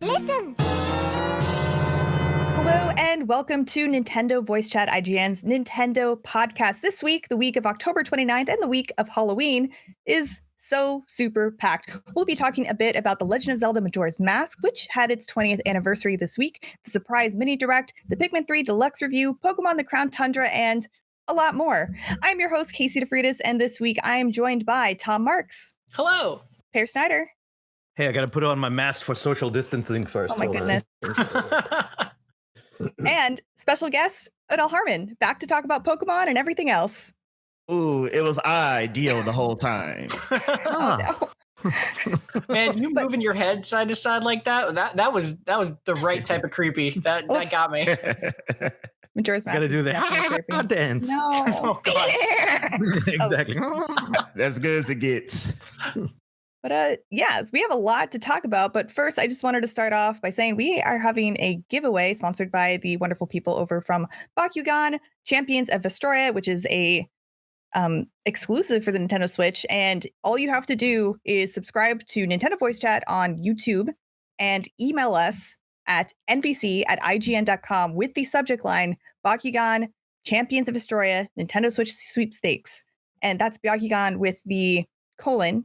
Listen! Hello and welcome to Nintendo Voice Chat IGN's Nintendo podcast. This week, the week of October 29th and the week of Halloween, is so super packed. We'll be talking a bit about The Legend of Zelda Majora's Mask, which had its 20th anniversary this week, the surprise mini direct, the Pikmin 3 Deluxe review, Pokemon the Crown Tundra, and a lot more. I'm your host, Casey DeFreitas, and this week I am joined by Tom Marks. Hello. Pear Schneider. Hey, I got to put on my mask for social distancing first. Oh my goodness. And special guest, O'Dell Harmon, back to talk about Pokemon and everything else. Ooh, it was ideal the whole time. Oh, no. Man, you moving your head side to side like that was the right type of creepy. That got me. Majora's Mask. Got to do the definitely dance. No. Oh, God. Exactly. That's good as it gets. But yes, we have a lot to talk about. But first, I just wanted to start off by saying we are having a giveaway sponsored by the wonderful people over from Bakugan, Champions of Vestroia, which is a exclusive for the Nintendo Switch. And all you have to do is subscribe to Nintendo Voice Chat on YouTube and email us at nvc@ign.com with the subject line Bakugan, Champions of Vestroia, Nintendo Switch sweepstakes. And that's Bakugan with the colon.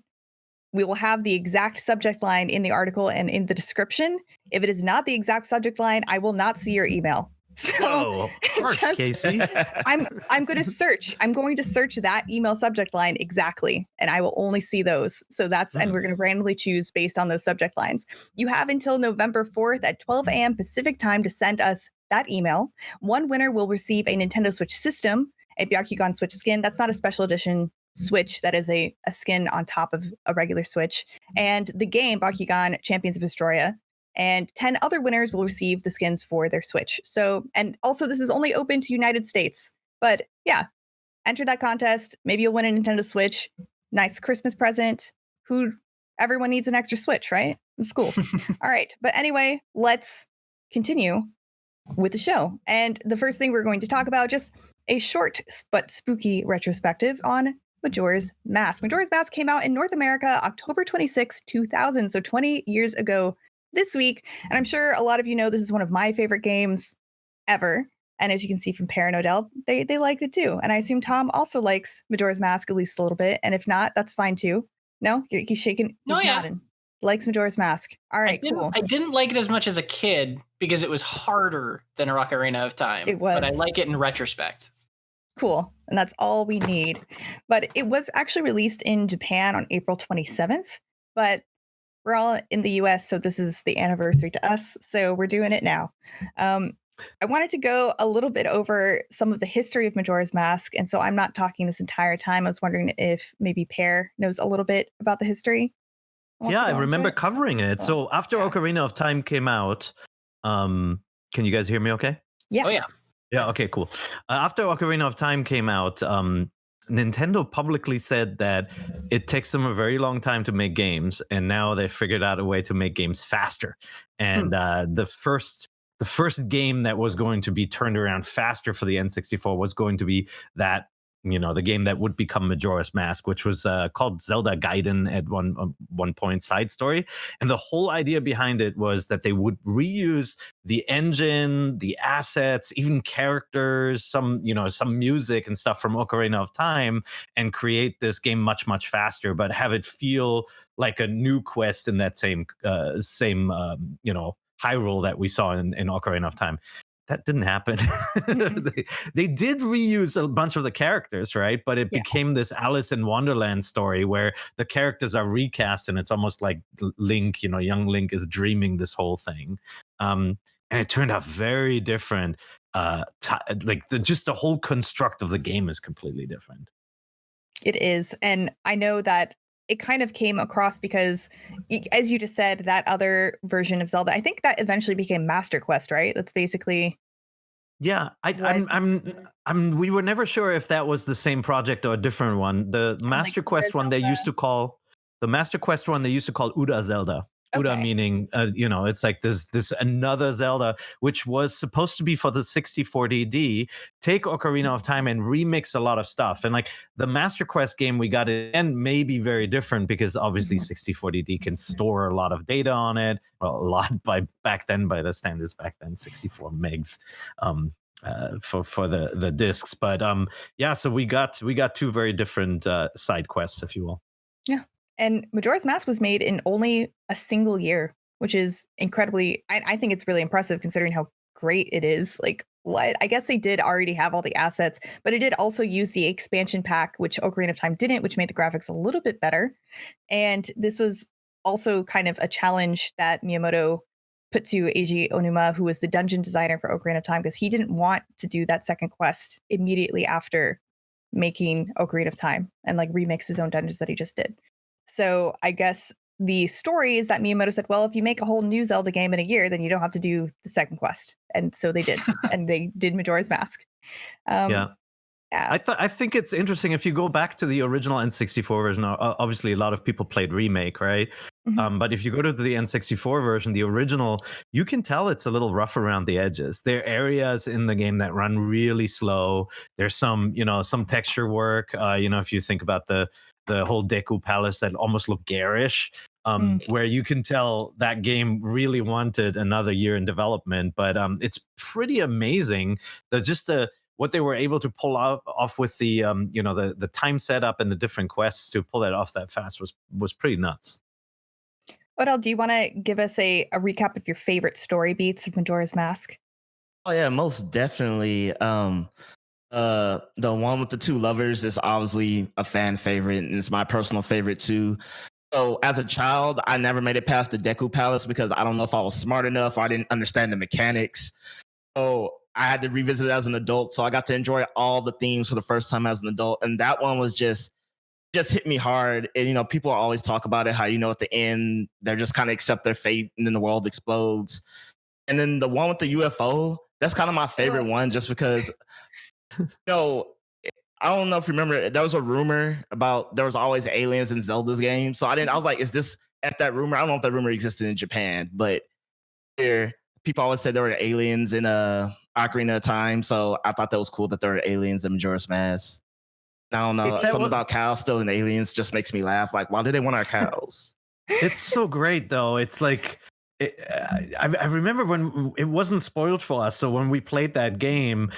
We will have the exact subject line in the article and in the description. If it is not the exact subject line, I will not see your email. So Harsh, Casey. I'm going to search. I'm going to search that email subject line exactly, and I will only see those. So and we're going to randomly choose based on those subject lines. You have until November 4th at 12 a.m. Pacific time to send us that email. One winner will receive a Nintendo Switch system, a Byakugan Switch skin. That's not a special edition Switch, that is a skin on top of a regular Switch, and the game Bakugan Champions of Vestroia, and 10 other winners will receive the skins for their Switch. So, and also this is only open to United States, but yeah, enter that contest. Maybe you'll win a Nintendo Switch. Nice Christmas present. Everyone needs an extra Switch, right? It's cool. All right, but anyway, let's continue with the show. And the first thing we're going to talk about, just a short but spooky retrospective on Majora's Mask. Majora's Mask came out in North America October 26, 2000, so 20 years ago this week. And I'm sure a lot of you know this is one of my favorite games ever. And as you can see from Pear and O'Dell, they like it too. And I assume Tom also likes Majora's Mask at least a little bit. And if not, that's fine too. No? He's shaking. No, he's yeah. nodding. Likes Majora's Mask. All right, cool. I didn't like it as much as a kid because it was harder than a Ocarina of Time. It was. But I like it in retrospect. Cool. And that's all we need. But it was actually released in Japan on April 27th. But we're all in the US, so this is the anniversary to us. So we're doing it now. I wanted to go a little bit over some of the history of Majora's Mask. And so I'm not talking this entire time. I was wondering if maybe Pear knows a little bit about the history. Yeah, I remember covering it. So after Ocarina of Time came out, can you guys hear me okay? Yes. Oh, yeah. Yeah, okay, cool. After Ocarina of Time came out, Nintendo publicly said that it takes them a very long time to make games, and now they figured out a way to make games faster. And the first game that was going to be turned around faster for the N64 was going to be that, the game that would become Majora's Mask, which was called Zelda Gaiden at one point, side story. And the whole idea behind it was that they would reuse the engine, the assets, even characters, some music and stuff from Ocarina of Time, and create this game much, much faster, but have it feel like a new quest in that same Hyrule that we saw in Ocarina of Time. That didn't happen. They did reuse a bunch of the characters, right? But it became this Alice in Wonderland story where the characters are recast, and it's almost like Link, young Link is dreaming this whole thing. And it turned out very different. Just the whole construct of the game is completely different. It is. And I know that it kind of came across because, as you just said, that other version of Zelda, I think that eventually became Master Quest, right? That's basically. Yeah, we were never sure if that was the same project or a different one. The Master Quest one they used to call Uda Zelda. Uda Okay. meaning, it's like this another Zelda, which was supposed to be for the 64DD, take Ocarina of Time and remix a lot of stuff. And like the Master Quest game we got in may be very different because obviously 64DD can store a lot of data on it. Well, a lot by the standards back then, 64 megs. For the discs, but so we got two very different side quests, if you will. Yeah. And Majora's Mask was made in only a single year, which is incredibly, I think it's really impressive considering how great it is. Like, what? I guess they did already have all the assets, but it did also use the expansion pack, which Ocarina of Time didn't, which made the graphics a little bit better. And this was also kind of a challenge that Miyamoto put to Eiji Onuma, who was the dungeon designer for Ocarina of Time, because he didn't want to do that second quest immediately after making Ocarina of Time and like remix his own dungeons that he just did. So I guess the story is that Miyamoto said, well, if you make a whole new Zelda game in a year, then you don't have to do the second quest. And so they did. And they did Majora's Mask. Yeah. I think it's interesting if you go back to the original N64 version. Obviously, a lot of people played remake, right? But if you go to the N64 version, the original, you can tell it's a little rough around the edges. There are areas in the game that run really slow. There's some texture work. If you think about the whole Deku Palace that almost look garish, where you can tell that game really wanted another year in development. But it's pretty amazing that what they were able to pull off with the the time setup and the different quests to pull that off that fast was pretty nuts. O'Dell, do you want to give us a recap of your favorite story beats of Majora's Mask? Oh yeah, most definitely. The one with the two lovers is obviously a fan favorite, and it's my personal favorite too. So as a child, I never made it past the Deku Palace because I don't know if I was smart enough or I didn't understand the mechanics. So I had to revisit it as an adult. So I got to enjoy all the themes for the first time as an adult. And that one was just hit me hard. And, people always talk about it, how, at the end, they're just kind of accept their fate and then the world explodes. And then the one with the UFO, that's kind of my favorite one just because, I don't know if you remember, there was a rumor about there was always aliens in Zelda's game. So I was like, is this at that rumor? I don't know if that rumor existed in Japan, but here, people always said there were aliens in Ocarina of Time, so I thought that was cool that there were aliens in Majora's Mask. I don't know, something about cows stealing aliens just makes me laugh. Like, why do they want our cows? It's so great, though. It's like, I remember when it wasn't spoiled for us, so when we played that game,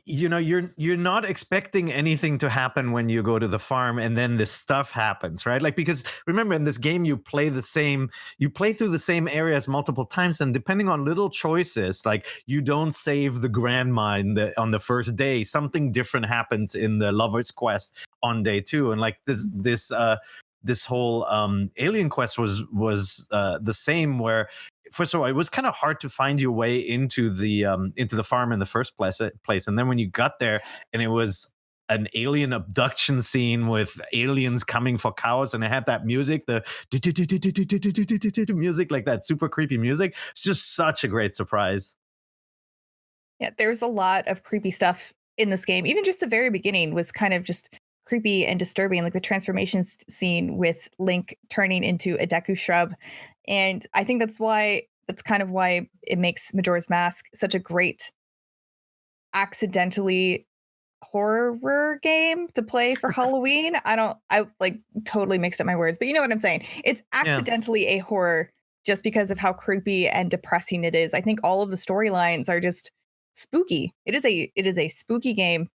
you're not expecting anything to happen when you go to the farm and then this stuff happens, right? Like, because remember in this game you play through the same areas multiple times, and depending on little choices, like you don't save the grandma on the first day, something different happens in the lover's quest on day 2. And like this whole alien quest was the same, where first of all, it was kind of hard to find your way into the farm in the first place. And then when you got there and it was an alien abduction scene with aliens coming for cows, and it had that music, the music, like that super creepy music. It's just such a great surprise. Yeah, there's a lot of creepy stuff in this game. Even just the very beginning was kind of just creepy and disturbing, like the transformation scene with Link turning into a Deku shrub. And I think that's kind of why it makes Majora's Mask such a great accidentally horror game to play for Halloween. I like totally mixed up my words, but you know what I'm saying. It's accidentally a horror just because of how creepy and depressing it is. I think all of the storylines are just spooky. It is a spooky game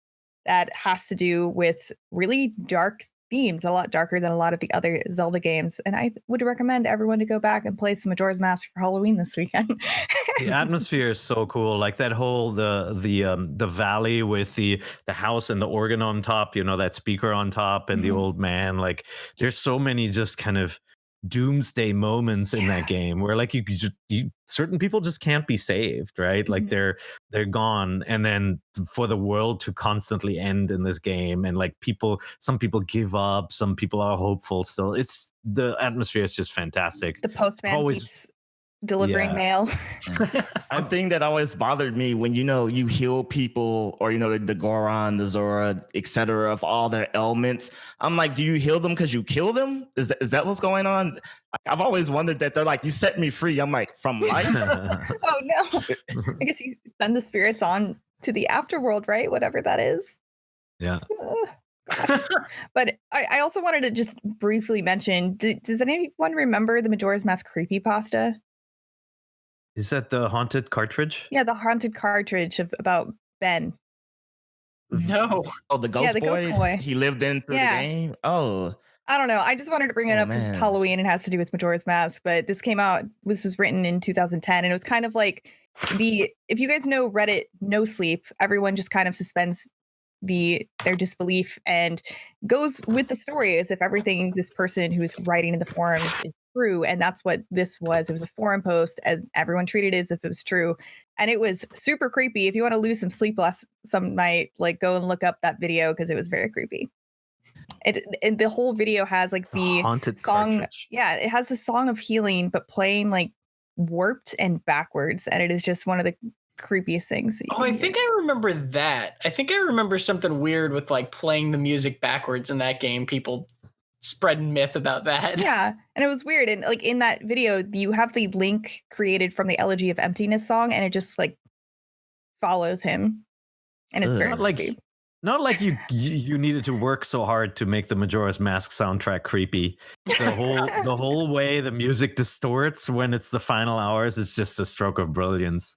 that has to do with really dark themes, a lot darker than a lot of the other Zelda games. And I would recommend everyone to go back and play some Majora's Mask for Halloween this weekend. The atmosphere is so cool. Like that whole the valley with the house and the organ on top, that speaker on top and the old man. Like there's so many just kind of doomsday moments in that game where like you certain people just can't be saved, right? Like they're gone, and then for the world to constantly end in this game, and like some people give up, some people are hopeful still. The atmosphere is just fantastic. The postman keeps delivering mail. One thing that always bothered me when you heal people, or the Goron, the Zora, etc., of all their ailments. I'm like, do you heal them because you kill them? Is that what's going on? I've always wondered that. They're like, you set me free. I'm like, from life? Oh no! I guess you send the spirits on to the afterworld, right? Whatever that is. Yeah. But I also wanted to just briefly mention, does anyone remember the Majora's Mask creepypasta? Is that the haunted cartridge? Yeah, the haunted cartridge about Ben. No. Oh, the ghost, Ghost boy. He lived in through the game? Oh. I don't know. I just wanted to bring it up because it's Halloween and has to do with Majora's Mask. But this was written in 2010, and it was kind of like if you guys know Reddit No Sleep, everyone just kind of suspends their disbelief and goes with the story as if everything this person who's writing in the forums is true. And that's what this was. It was a forum post, as everyone treated it as if it was true. And it was super creepy. If you want to lose some sleep some night, like go and look up that video because it was very creepy. And the whole video has like the haunted song. cartridge. Yeah, it has the song of healing, but playing like warped and backwards. And it is just one of the creepiest things. I think I remember that. I think I remember something weird with like playing the music backwards in that game. People spreading myth about that. Yeah, and it was weird. And like in that video, you have the link created from the Elegy of Emptiness song, and it just like follows him, and it's very creepy. Not like you needed to work so hard to make the Majora's Mask soundtrack creepy. The whole way the music distorts when it's the final hours is just a stroke of brilliance.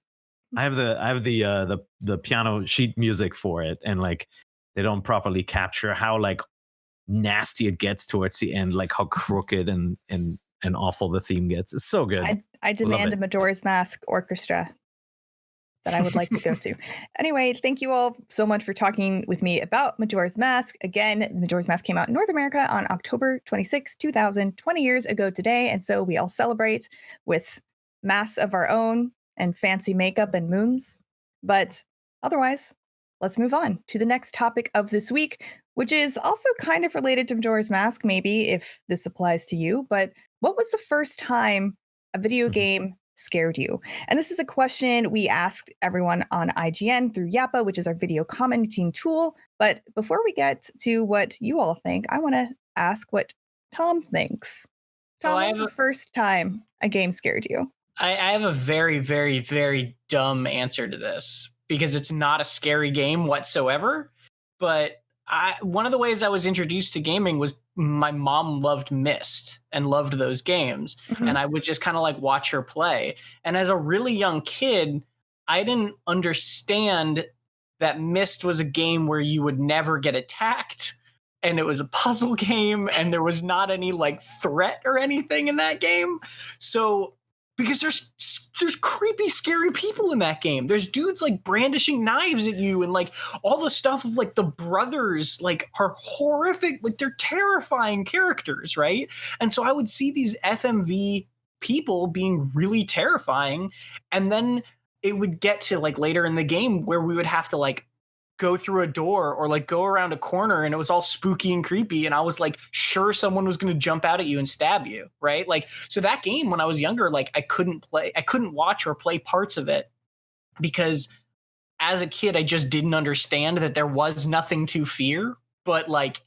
I have the piano sheet music for it, and like they don't properly capture how like nasty it gets towards the end, like how crooked and awful the theme gets. It's so good. I demand a Majora's Mask orchestra that I would like to go to. Anyway, thank you all so much for talking with me about Majora's Mask. Again, Majora's Mask came out in North America on October 26, 2000, 20 years ago today. And so we all celebrate with masks of our own and fancy makeup and moons. But otherwise, let's move on to the next topic of this week, which is also kind of related to Majora's Mask, maybe, if this applies to you. But what was the first time a video game scared you? And this is a question we asked everyone on IGN through Yappa, which is our video commenting tool. But before we get to what you all think, I want to ask what Tom thinks. Tom, what was the first time a game scared you? I have a very, very, very dumb answer to this because it's not a scary game whatsoever. But one of the ways I was introduced to gaming was my mom loved Myst and loved those games. Mm-hmm. And I would just kind of like watch her play. And as a really young kid, I didn't understand that Myst was a game where you would never get attacked. And it was a puzzle game and there was not any like threat or anything in that game. So because there's creepy, scary people in that game. There's dudes like brandishing knives at you, and like all the stuff of like the brothers like are horrific. Like they're terrifying characters, right? And so I would see these FMV people being really terrifying, and then it would get to like later in the game where we would have to like go through a door or like go around a corner, and it was all spooky and creepy, and I was like sure someone was going to jump out at you and stab you, right? Like, so that game when I was younger, like I couldn't watch or play parts of it because as a kid I just didn't understand that there was nothing to fear, but like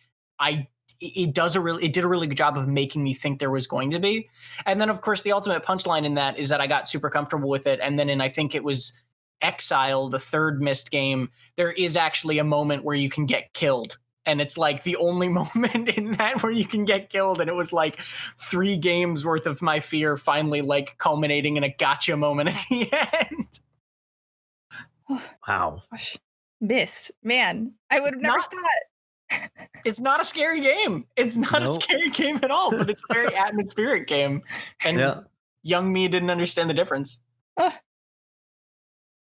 it did a really good job of making me think there was going to be. And then of course the ultimate punchline in that is that I got super comfortable with it, and then I think it was Exile, the third Myst game, there is actually a moment where you can get killed, and it's like the only moment in that where you can get killed, and it was like 3 games worth of my fear finally like culminating in a gotcha moment at the end. Wow. Gosh. Myst, man, I would have never thought. It's not a scary game. It's not a scary game at all, but it's a very atmospheric game, and young me didn't understand the difference.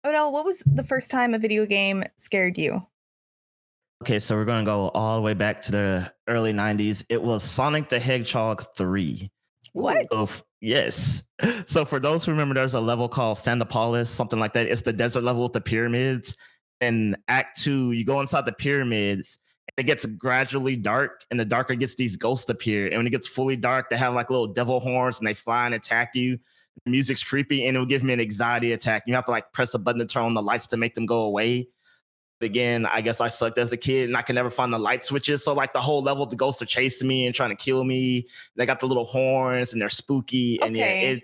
O'Dell, what was the first time a video game scared you? Okay, so we're going to go all the way back to the early 90s. It was Sonic the Hedgehog 3. What? Yes. So for those who remember, there's a level called Sandopolis, something like that. It's the desert level with the pyramids. In Act 2, you go inside the pyramids, and it gets gradually dark, and the darker it gets, these ghosts appear. And when it gets fully dark, they have like little devil horns, and they fly and attack you. The music's creepy, and it'll give me an anxiety attack. You have to like press a button to turn on the lights to make them go away. But again, I guess I sucked as a kid, and I can never find the light switches. So like the whole level, the ghosts are chasing me and trying to kill me. They got the little horns, and they're spooky. And yeah,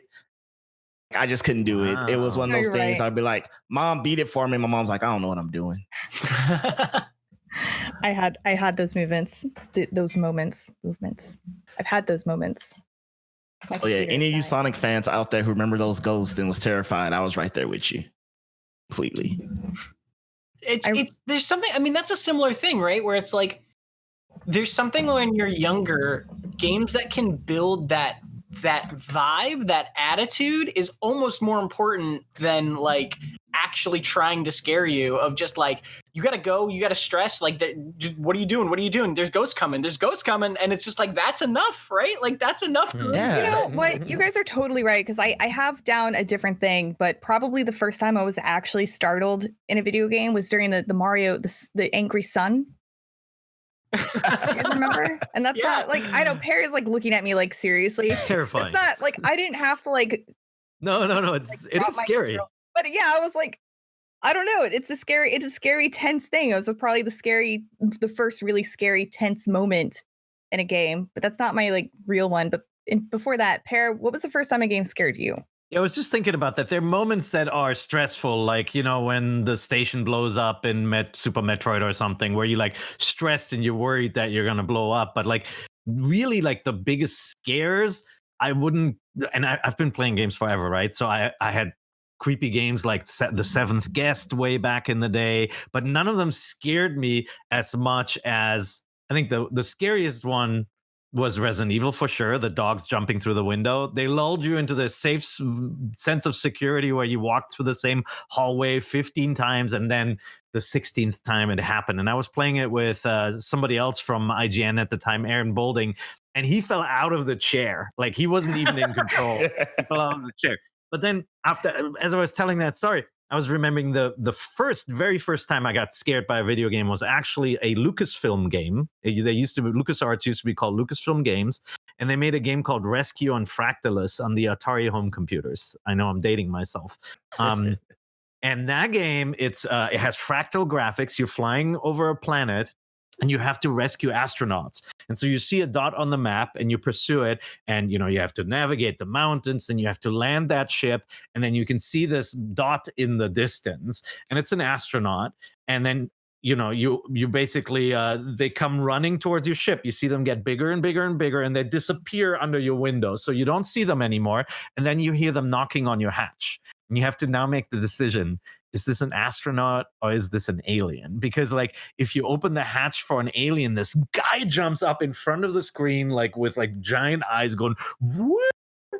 I just couldn't do it. It was one of those things. Right. I'd be like, "Mom, beat it for me." My mom's like, "I don't know what I'm doing." I had those movements. Those movements. I've had those moments. Oh yeah, any of you Sonic fans out there who remember those ghosts and was terrified, I was right there with you, completely. There's something. I mean, that's a similar thing, right? Where it's like there's something when you're younger, games that can build that vibe, that attitude is almost more important than like actually trying to scare you. Of just like you gotta go, you gotta stress. Like just, what are you doing? What are you doing? There's ghosts coming, and it's just like that's enough, right? Like that's enough. Yeah. You know what? You guys are totally right because I have down a different thing, but probably the first time I was actually startled in a video game was during the Mario the Angry Sun. You guys remember? And that's not like I know Perry's like looking at me like seriously. Terrifying. It's not like I didn't have to like. No. It is scary. But yeah, I was like, I don't know. It's a scary, tense thing. It was probably the first really scary, tense moment in a game. But that's not my like real one. But before that, Per, what was the first time a game scared you? Yeah, I was just thinking about that. There are moments that are stressful, like, you know, when the station blows up in Super Metroid or something, where you're like stressed and you're worried that you're going to blow up. But like really like the biggest scares, I wouldn't. And I've been playing games forever, right? So I had creepy games like The Seventh Guest way back in the day, but none of them scared me as much as I think the scariest one was Resident Evil for sure. The dogs jumping through the window. They lulled you into this safe sense of security where you walked through the same hallway 15 times and then the 16th time it happened. And I was playing it with somebody else from IGN at the time, Aaron Bolding, and he fell out of the chair. Like he wasn't even in control. He fell out of the chair. But then after, as I was telling that story, I was remembering the very first time I got scared by a video game was actually a Lucasfilm game. LucasArts used to be called Lucasfilm Games, and they made a game called Rescue on Fractalus on the Atari home computers. I know I'm dating myself. And that game, it has fractal graphics. You're flying over a planet, and you have to rescue astronauts. And so you see a dot on the map and you pursue it. And, you know, you have to navigate the mountains and you have to land that ship. And then you can see this dot in the distance and it's an astronaut. And then, you know, you basically, they come running towards your ship. You see them get bigger and bigger and bigger and they disappear under your window. So you don't see them anymore. And then you hear them knocking on your hatch. And you have to now make the decision, is this an astronaut or is this an alien? Because like if you open the hatch for an alien, this guy jumps up in front of the screen like with like giant eyes going, whoop!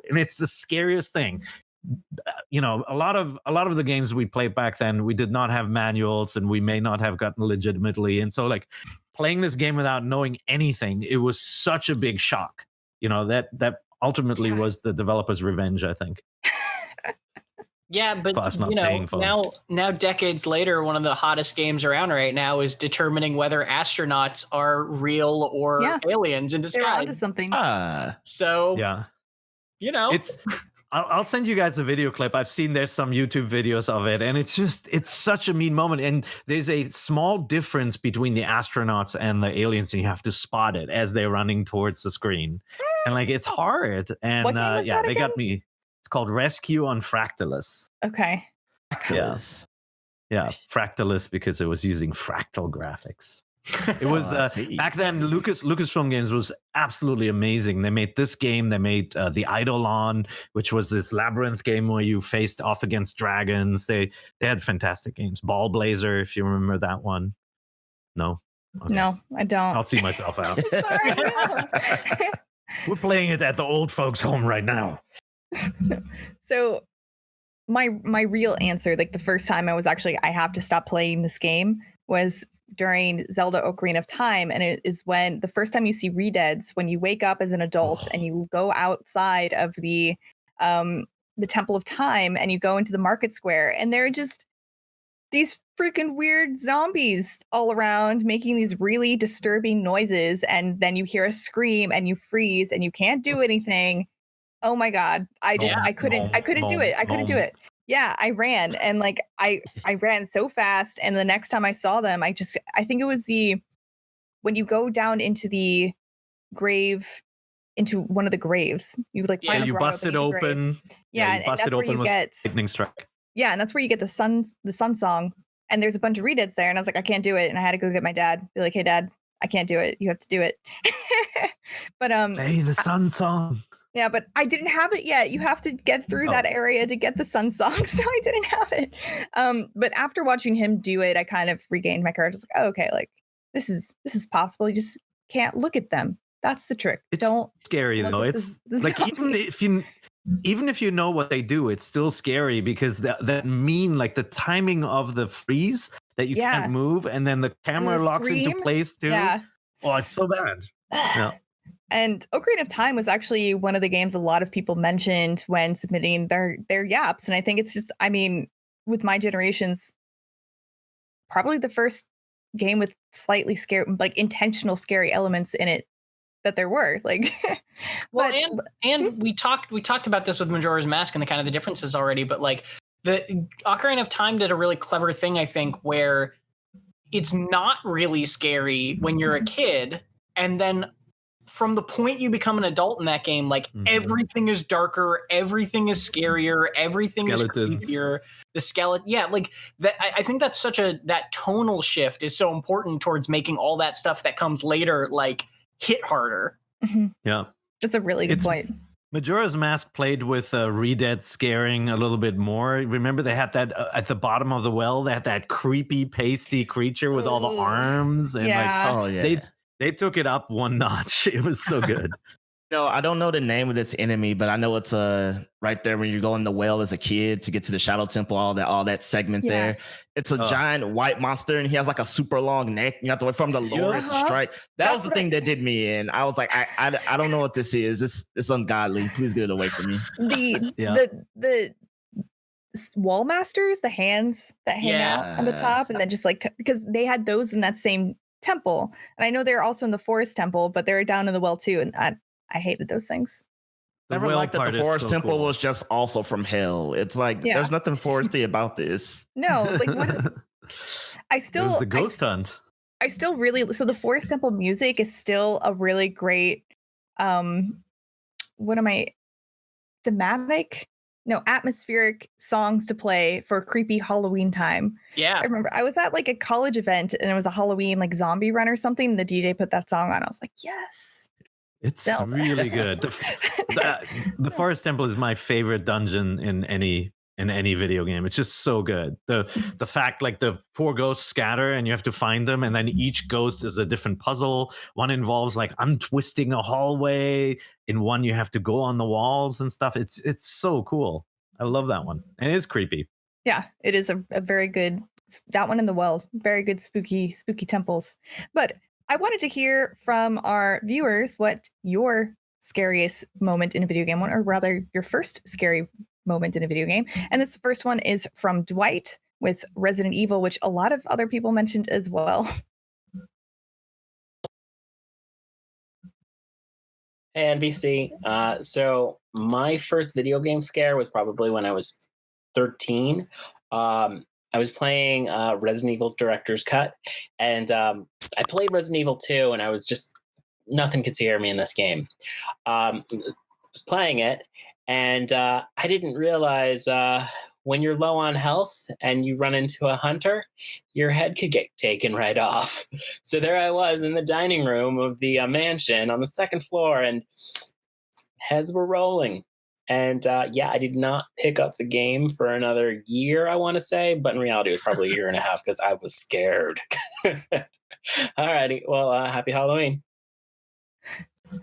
And it's the scariest thing. You know, a lot of the games we played back then, we did not have manuals and we may not have gotten legitimately. And so like playing this game without knowing anything, it was such a big shock. You know, that ultimately was the developer's revenge, I think. Yeah, but you know, now decades later, one of the hottest games around right now is determining whether astronauts are real or aliens in disguise. They're onto something. So yeah, you know, I'll send you guys a video clip. I've seen there's some YouTube videos of it, and it's such a mean moment. And there's a small difference between the astronauts and the aliens, and you have to spot it as they're running towards the screen. And like it's hard. And they got me. It's called Rescue on Fractalus. Okay. Fractalus. Yeah, Fractalus because it was using fractal graphics. It was back then. Lucasfilm Games was absolutely amazing. They made this game. They made the Eidolon, which was this labyrinth game where you faced off against dragons. They had fantastic games. Ball Blazer, if you remember that one. No. Okay. No, I don't. I'll see myself out. Sorry, no. We're playing it at the old folks' home right now. So my real answer, like the first time I have to stop playing this game, was during Zelda Ocarina of Time. And it is when the first time you see Redeads, when you wake up as an adult and you go outside of the Temple of Time and you go into the market square and they're just these freaking weird zombies all around making these really disturbing noises. And then you hear a scream and you freeze and you can't do anything. Oh my God. I couldn't do it. I couldn't do it. Yeah, I ran and like I ran so fast. And the next time I saw them, I think it was when you go down into the grave, into one of the graves, you like find you bust it open. Yeah, you bust it open with lightning strike. Yeah, and that's where you get the sun song. And there's a bunch of redeads there, and I was like, I can't do it. And I had to go get my dad, be like, hey dad, I can't do it. You have to do it. But hey, the sun song. Yeah, but I didn't have it yet. You have to get through that area to get the sun song, so I didn't have it. But after watching him do it, I kind of regained my courage. I was like, oh, okay, like this is possible. You just can't look at them. That's the trick. It's Don't scary though. It's like even if you know what they do, it's still scary because that mean like the timing of the freeze that you can't move, and then the camera locks into place too. Yeah. Oh, it's so bad. Yeah. And Ocarina of Time was actually one of the games a lot of people mentioned when submitting their yaps. And I think it's just, I mean, with my generation's probably the first game with slightly scary, like intentional scary elements in it that there were. Like, well, and we talked about this with Majora's Mask and the kind of the differences already, but like the Ocarina of Time did a really clever thing, I think, where it's not really scary when you're a kid, and then from the point you become an adult in that game, like everything is darker, everything is scarier, everything is creepier. The skeleton, yeah, like that. I think that's that tonal shift is so important towards making all that stuff that comes later like hit harder. Mm-hmm. Yeah, that's a really good point. Majora's Mask played with Redead scaring a little bit more. Remember they had that at the bottom of the well, they had that creepy pasty creature with all the arms and They took it up one notch. It was so good. No, I don't know the name of this enemy, but I know it's right there when you go in the well as a kid to get to the Shadow Temple, all that segment there. It's a giant white monster, and he has like a super long neck. You have to wait for him to lower it to strike. That was the thing that did me in. I was like, I don't know what this is. It's ungodly. Please get it away from me. The wall masters, the hands that hang out on the top, and then just like because they had those in that same temple, and I know they're also in the forest temple, but they're down in the well too, and I hated those things. Never liked that the forest temple was just also from hell. It's like there's nothing foresty about this. No, like what is? It was the ghost hunt. I still really so the forest temple music is still a really great atmospheric songs to play for creepy Halloween time. Yeah. I remember I was at like a college event and it was a Halloween like zombie run or something. And the DJ put that song on. I was like, yes. It's Zelda. Really good. The Forest Temple is my favorite dungeon in any video game. It's just so good. The fact like the 4 ghosts scatter and you have to find them, and then each ghost is a different puzzle. One involves like untwisting a hallway. In one you have to go on the walls and stuff. It's so cool. I love that one. And it is creepy. Yeah, it is a very good, that one in the well, very good spooky temples. But I wanted to hear from our viewers what your scariest moment in a video game, or rather your first scary moment in a video game. And this first one is from Dwight with Resident Evil, which a lot of other people mentioned as well. Hey, NVC. So my first video game scare was probably when I was 13. I was playing Resident Evil's Director's Cut, and I played Resident Evil 2, and I was just, nothing could scare me in this game. I was playing it, and I didn't realize when you're low on health and you run into a hunter, your head could get taken right off. So there I was in the dining room of the mansion on the 2nd floor, and heads were rolling. And I did not pick up the game for another year, I want to say, but in reality, it was probably a year and a half because I was scared. Alrighty, well, happy Halloween.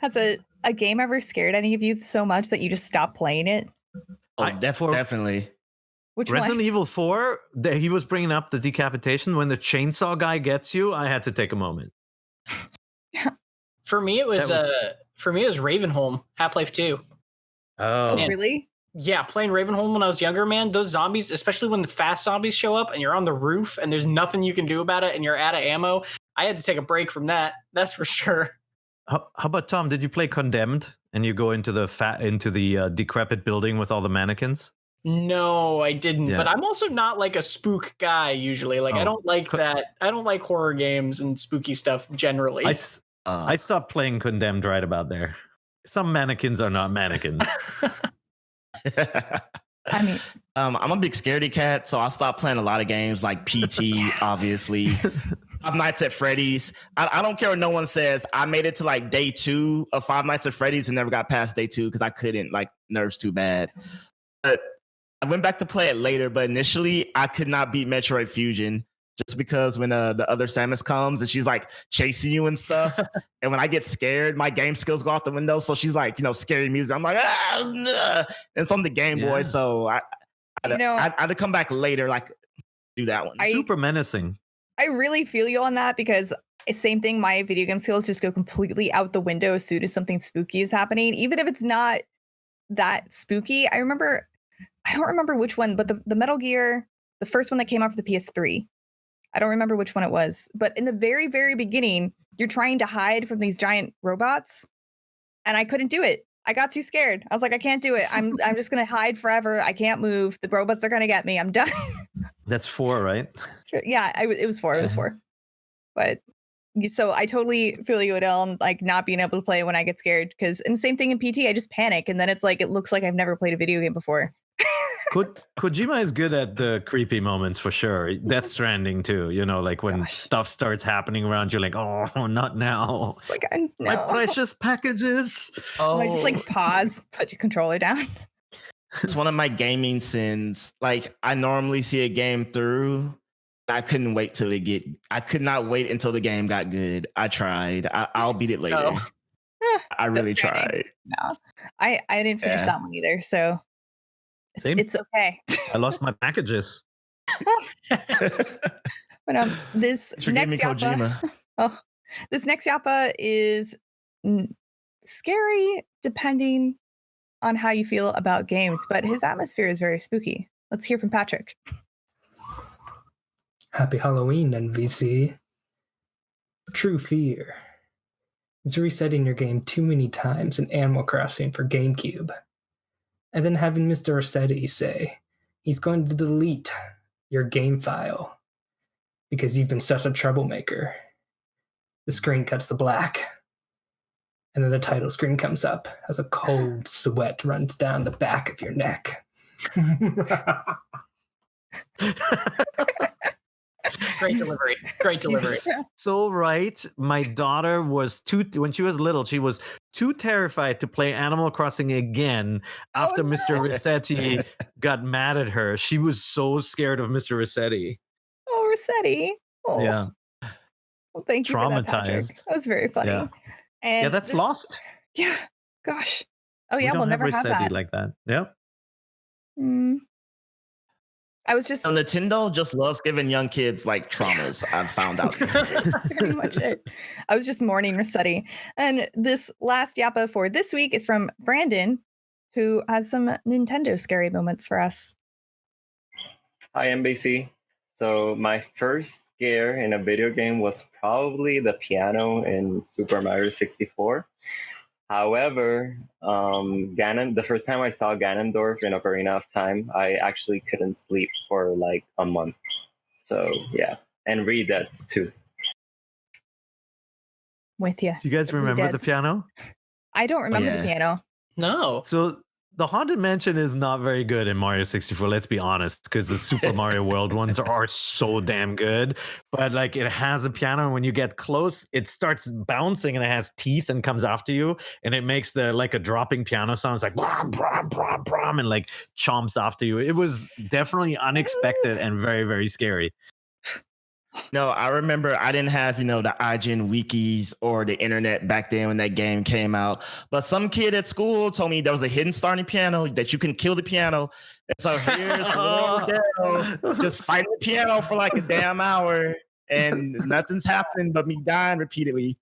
Has a game ever scared any of you so much that you just stopped playing it? Oh, definitely. Which Resident one? Evil 4, he was bringing up the decapitation. When the chainsaw guy gets you, I had to take a moment. For me, it was Ravenholm, Half-Life 2. Oh, really? Yeah, playing Ravenholm when I was younger, man, those zombies, especially when the fast zombies show up and you're on the roof and there's nothing you can do about it and you're out of ammo, I had to take a break from that. That's for sure. How about Tom? Did you play Condemned and you go into the decrepit building with all the mannequins? No, I didn't. Yeah. But I'm also not like a spook guy usually. Like I don't like that. I don't like horror games and spooky stuff generally. I stopped playing Condemned right about there. Some mannequins are not mannequins. I mean, I'm a big scaredy cat, so I stopped playing a lot of games like PT, obviously. Five Nights at Freddy's. I don't care what no one says. I made it to like day 2 of Five Nights at Freddy's and never got past day 2 because I couldn't, like, nerves too bad. But I went back to play it later, but initially I could not beat Metroid Fusion just because when the other Samus comes and she's like chasing you and stuff. And when I get scared, my game skills go out the window. So she's like, scary music. I'm like, and it's on the Game Boy. So I had to come back later, like do that one. Super menacing. I really feel you on that because same thing. My video game skills just go completely out the window as soon as something spooky is happening, even if it's not that spooky. I don't remember which one, but the Metal Gear, the first one that came out for the PS3. I don't remember which one it was, but in the very, very beginning, you're trying to hide from these giant robots, and I couldn't do it. I got too scared. I was like, I can't do it. I'm just gonna hide forever. I can't move. The robots are gonna get me. I'm done. That's 4, right? Yeah, it was 4. It was 4. But so I totally feel you, O'Dell, and like not being able to play when I get scared. And same thing in PT. I just panic, and then it's like it looks like I've never played a video game before. Kojima is good at the creepy moments for sure. Death Stranding too. Like when stuff starts happening around you, like, oh, not now. It's like my precious packages. Oh, I just like pause, put your controller down. It's one of my gaming sins. Like I normally see a game through. I couldn't wait till I could not wait until the game got good. I tried. I'll beat it later. I really tried. No, I didn't finish that one either. So. Same. It's okay. I lost my packages. But this next Yappa, this next Yappa is scary depending on how you feel about games, but his atmosphere is very spooky. Let's hear from Patrick. Happy Halloween, NVC. True fear is resetting your game too many times in Animal Crossing for GameCube. And then having Mr. Rossetti say he's going to delete your game file because you've been such a troublemaker. The screen cuts to black, and then the title screen comes up as a cold sweat runs down the back of your neck. Great delivery. So right. My daughter was when she was little, she was too terrified to play Animal Crossing again after Mr. Rossetti got mad at her. She was so scared of Mr. Rossetti. Oh, Rossetti. Oh. Yeah. Well, thank you. Traumatized. That was very funny. Yeah, and that's lost. Yeah. Gosh. Oh yeah, we'll never have Rossetti that. like that. Yeah. I was just Nintendo just loves giving young kids like traumas. I've found out. That's pretty much it. I was just mourning Rossetti. And this last Yappa for this week is from Brandon, who has some Nintendo scary moments for us. Hi, NVC. So my first scare in a video game was probably the piano in Super Mario 64. However, the first time I saw Ganondorf in Ocarina of Time, I actually couldn't sleep for like a month. So yeah, and Reed that's too. With you. Do you guys remember the piano? I don't remember the piano. No. So the Haunted Mansion is not very good in Mario 64, let's be honest, because the Super Mario World ones are so damn good. But like it has a piano, and when you get close, it starts bouncing and it has teeth and comes after you, and it makes a dropping piano sound. It's like brum, brum, brum, brum, and like chomps after you. It was definitely unexpected and very, very scary. No, I remember I didn't have, the IGN wikis or the internet back then when that game came out. But some kid at school told me there was a hidden starting piano that you can kill the piano. And so here's O'Dell just fighting the piano for like a damn hour, and nothing's happening but me dying repeatedly.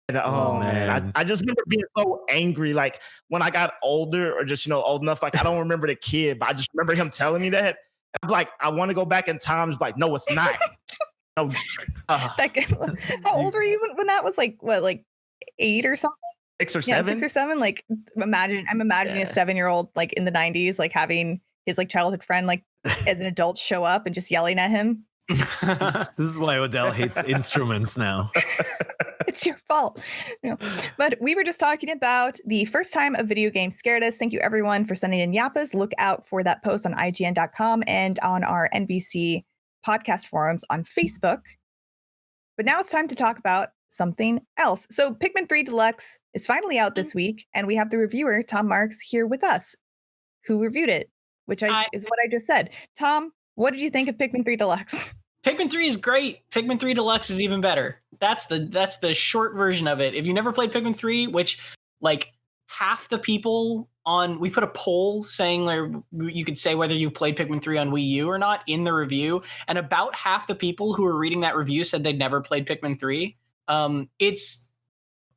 And, oh man, I just remember being so angry. Like when I got older, or just old enough, like I don't remember the kid, but I just remember him telling me that. I'm like, I want to go back in time. It's like, no, it's not. How old were you when that was? Like what, like 8 or something? 6 or Yeah, 7. 6 or 7. Like, I'm imagining a 7-year-old like in the 90s, like having his like childhood friend like as an adult show up and just yelling at him. This is why O'Dell hates instruments now. It's your fault. No. But we were just talking about the first time a video game scared us. Thank you everyone for sending in yappas. Look out for that post on IGN.com and on our NVC podcast forums on Facebook. But now it's time to talk about something else. So Pikmin 3 Deluxe is finally out this week, and we have the reviewer, Tom Marks, here with us, who reviewed it, which is what I just said. Tom, what did you think of Pikmin 3 Deluxe? Pikmin 3 is great. Pikmin 3 Deluxe is even better. That's the short version of it. If you never played Pikmin 3, which like half the people we put a poll saying like, you could say whether you played Pikmin 3 on Wii U or not in the review, and about half the people who were reading that review said they'd never played Pikmin 3. It's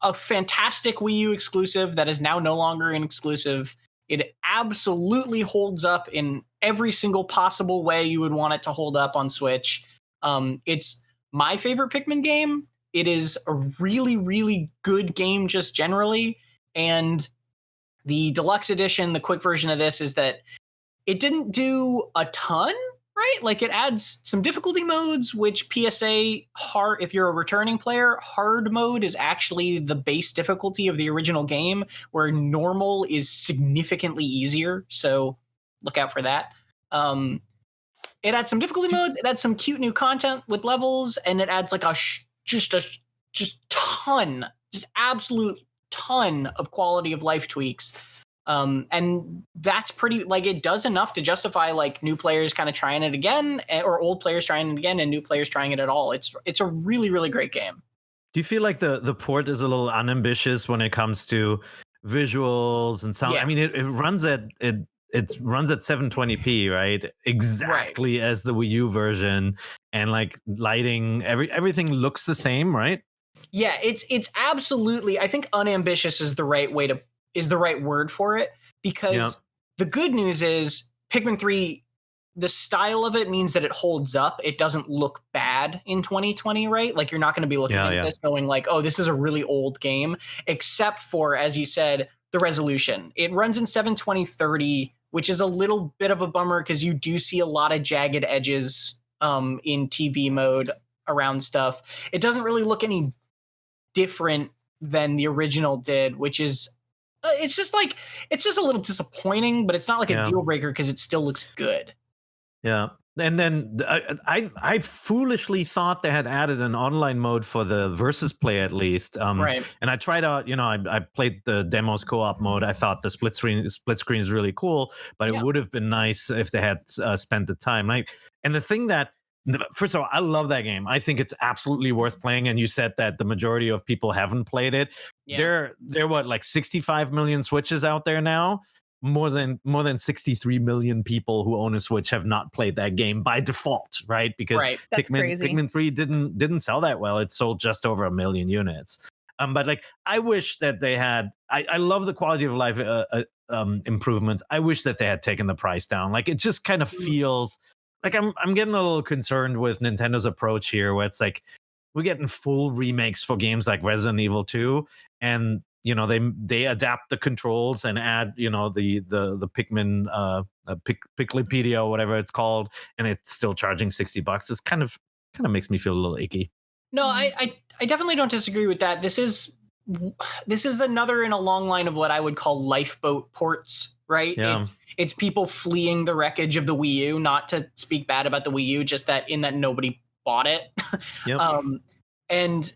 a fantastic Wii U exclusive that is now no longer an exclusive. It absolutely holds up in every single possible way you would want it to hold up on Switch. It's my favorite Pikmin game. It is a really, really good game just generally. And the deluxe edition, the quick version of this, is that it didn't do a ton, right? Like it adds some difficulty modes, which PSA hard, if you're a returning player, hard mode is actually the base difficulty of the original game, where normal is significantly easier. So look out for that. It adds some difficulty modes. It adds some cute new content with levels, and it adds like just absolute ton of quality of life tweaks. And that's pretty, like, it does enough to justify like new players kind of trying it again, or old players trying it again, and new players trying it at all. It's a really, really great game. Do you feel like the port is a little unambitious when it comes to visuals and sound? Yeah. I mean, it runs at 720p, right? Exactly as the Wii U version, and like lighting, everything looks the same, right? Yeah, it's absolutely, I think unambitious is the right word for it, because the good news is Pikmin 3, the style of it means that it holds up. It doesn't look bad in 2020, right? Like you're not going to be looking at this going like, oh, this is a really old game, except for, as you said, the resolution. It runs in 720/30, which is a little bit of a bummer because you do see a lot of jagged edges in TV mode around stuff. It doesn't really look any different than the original did, which is it's just a little disappointing, but it's not like a deal breaker because it still looks good. Yeah. And then I foolishly thought they had added an online mode for the versus play at least. Right. And I tried out, I played the demos co-op mode. I thought the split screen is really cool, but it would have been nice if they had spent the time. And the thing that, first of all, I love that game. I think it's absolutely worth playing. And you said that the majority of people haven't played it. Yeah. There what, like 65 million Switches out there now? More than 63 million people who own a Switch have not played that game by default, right? Because Pikmin 3 didn't sell that well. It sold just over 1 million units. But like, I wish that they had. I love the quality of life improvements. I wish that they had taken the price down. Like, it just kind of feels like I'm getting a little concerned with Nintendo's approach here, where it's like we're getting full remakes for games like Resident Evil 2, and they adapt the controls and add the Pikmin Piklipedia or whatever it's called, and it's still charging $60. It's kind of makes me feel a little icky. No, I definitely don't disagree with that. This is another in a long line of what I would call lifeboat ports, right? Yeah. It's people fleeing the wreckage of the Wii U, not to speak bad about the Wii U, just that nobody bought it. Yep. And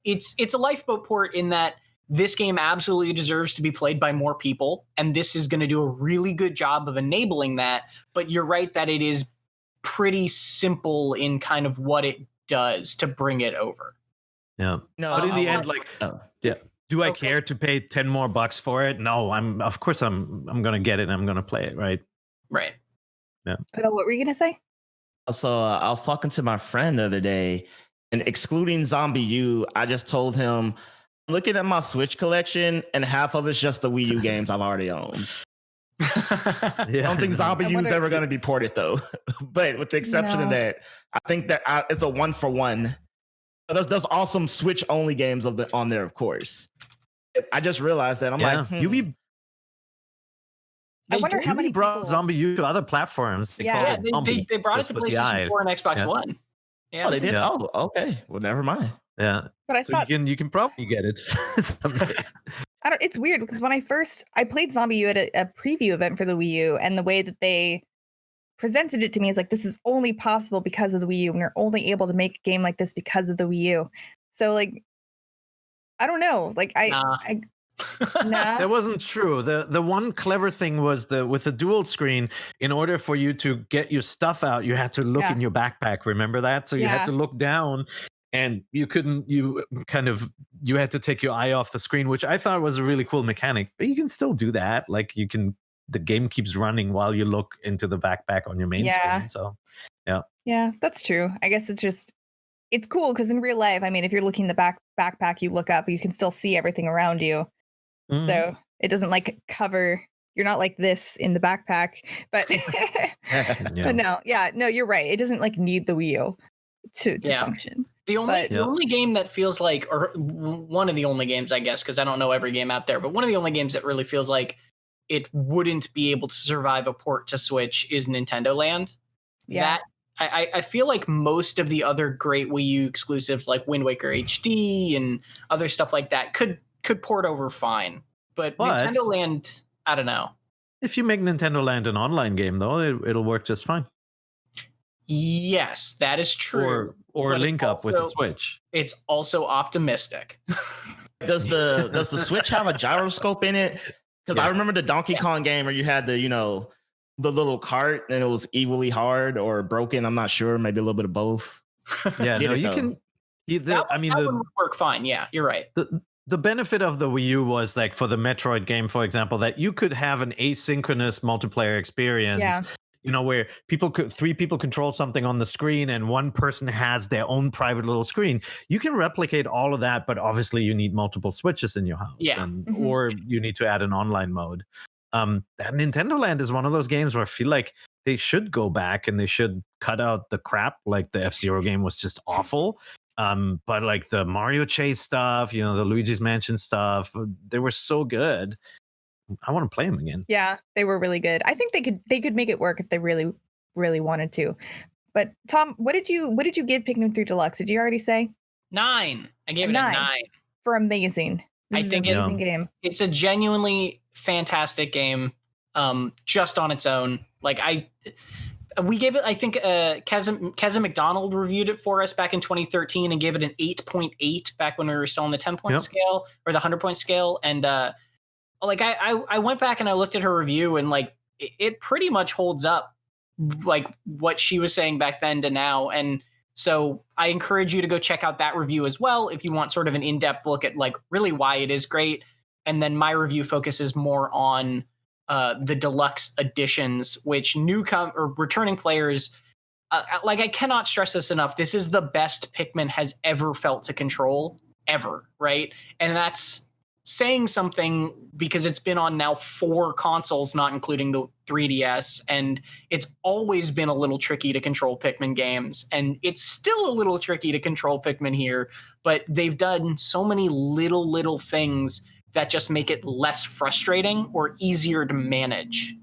it's a lifeboat port in that this game absolutely deserves to be played by more people, and this is going to do a really good job of enabling that. But you're right that it is pretty simple in kind of what it does to bring it over. Yeah. No, but in the end, do I care to pay $10 more for it? No, I'm going to get it and I'm going to play it, right? Right. Yeah. What were you going to say? So I was talking to my friend the other day, and excluding Zombie U, I just told him, looking at my Switch collection, and half of it's just the Wii U games I've already owned. I don't think Zombie U is ever going to be ported, though. But with the exception of that, I think that it's a 1-for-1. There's awesome Switch-only games on there, of course. I just realized that. I'm like, Ubi I wonder how many brought people. Zombie U to other platforms. They Yeah. called it They brought it just to with the PlayStation I. 4 and Xbox Yeah. One. Yeah, oh, they did. Yeah. Oh, okay. Well, never mind. Yeah. But I So thought you can probably get it someday. I don't. It's weird because when I played Zombie U at a preview event for the Wii U, and the way that they presented it to me is like, this is only possible because of the Wii U, and you're only able to make a game like this because of the Wii U. So like, I don't know. Like Nah. nah. That wasn't true. The one clever thing was with the dual screen, in order for you to get your stuff out, you had to look Yeah. in your backpack. Remember that? So you had Yeah. to look down, and you had to take your eye off the screen, which I thought was a really cool mechanic. But you can still do that. Like the game keeps running while you look into the backpack on your main screen. So Yeah, that's true. I guess it's cool because in real life, I mean, if you're looking in the backpack, you look up, you can still see everything around you. Mhm. So it doesn't like cover. You're not like this in the backpack, but Yeah. but no, you're right. It doesn't like need the Wii U to Yeah. function. The only But- the only game that feels like, or one of the only games, I guess, because I don't know every game out there, but one of the only games that really feels like it wouldn't be able to survive a port to Switch is Nintendo Land. Yeah. That I feel like most of the other great Wii U exclusives like Wind Waker HD and other stuff like that could port over fine. But Nintendo Land, I don't know. If you make Nintendo Land an online game, though, it'll work just fine. Yes, that is true. Or But link it's up with the also- Switch. It's also optimistic. Does the Switch have a gyroscope in it? Because I Yes. remember the Donkey Kong game where you had the little cart and it was evilly hard or broken. I'm not sure. Maybe a little bit of both. Yeah, Get no, it, you though. can. That one would work fine. Yeah, you're right. The benefit of the Wii U was, like, for the Metroid game, for example, that you could have an asynchronous multiplayer experience. Yeah. Where three people control something on the screen and one person has their own private little screen. You can replicate all of that, but obviously you need multiple Switches in your house. Yeah. Mhm. Or you need to add an online mode. That Nintendo Land is one of those games where I feel like they should go back and they should cut out the crap. Like the F-Zero game was just awful. But like the Mario Chase stuff, the Luigi's Mansion stuff, they were so good. I want to play them again. Yeah, they were really good. I think they could make it work if they really, really wanted to. But Tom, what did you give Pikmin 3 Deluxe? Did you already say? 9. I gave it a 9. For amazing. This is think an amazing game. It's a genuinely fantastic game, just on its own. Like we gave it, I think, Keza McDonald reviewed it for us back in 2013 and gave it an 8.8 back when we were still on the 10-point scale or the 100-point scale. And like I went back and I looked at her review and like it pretty much holds up like what she was saying back then to now. And so I encourage you to go check out that review as well if you want sort of an in-depth look at like really why it is great. And then my review focuses more on the deluxe editions, which or returning players, like I cannot stress this enough. This is the best Pikmin has ever felt to control ever, right? And that's saying something because it's been on now 4 consoles, not including the 3DS, and it's always been a little tricky to control Pikmin games, and it's still a little tricky to control Pikmin here, but they've done so many little things that just make it less frustrating or easier to manage.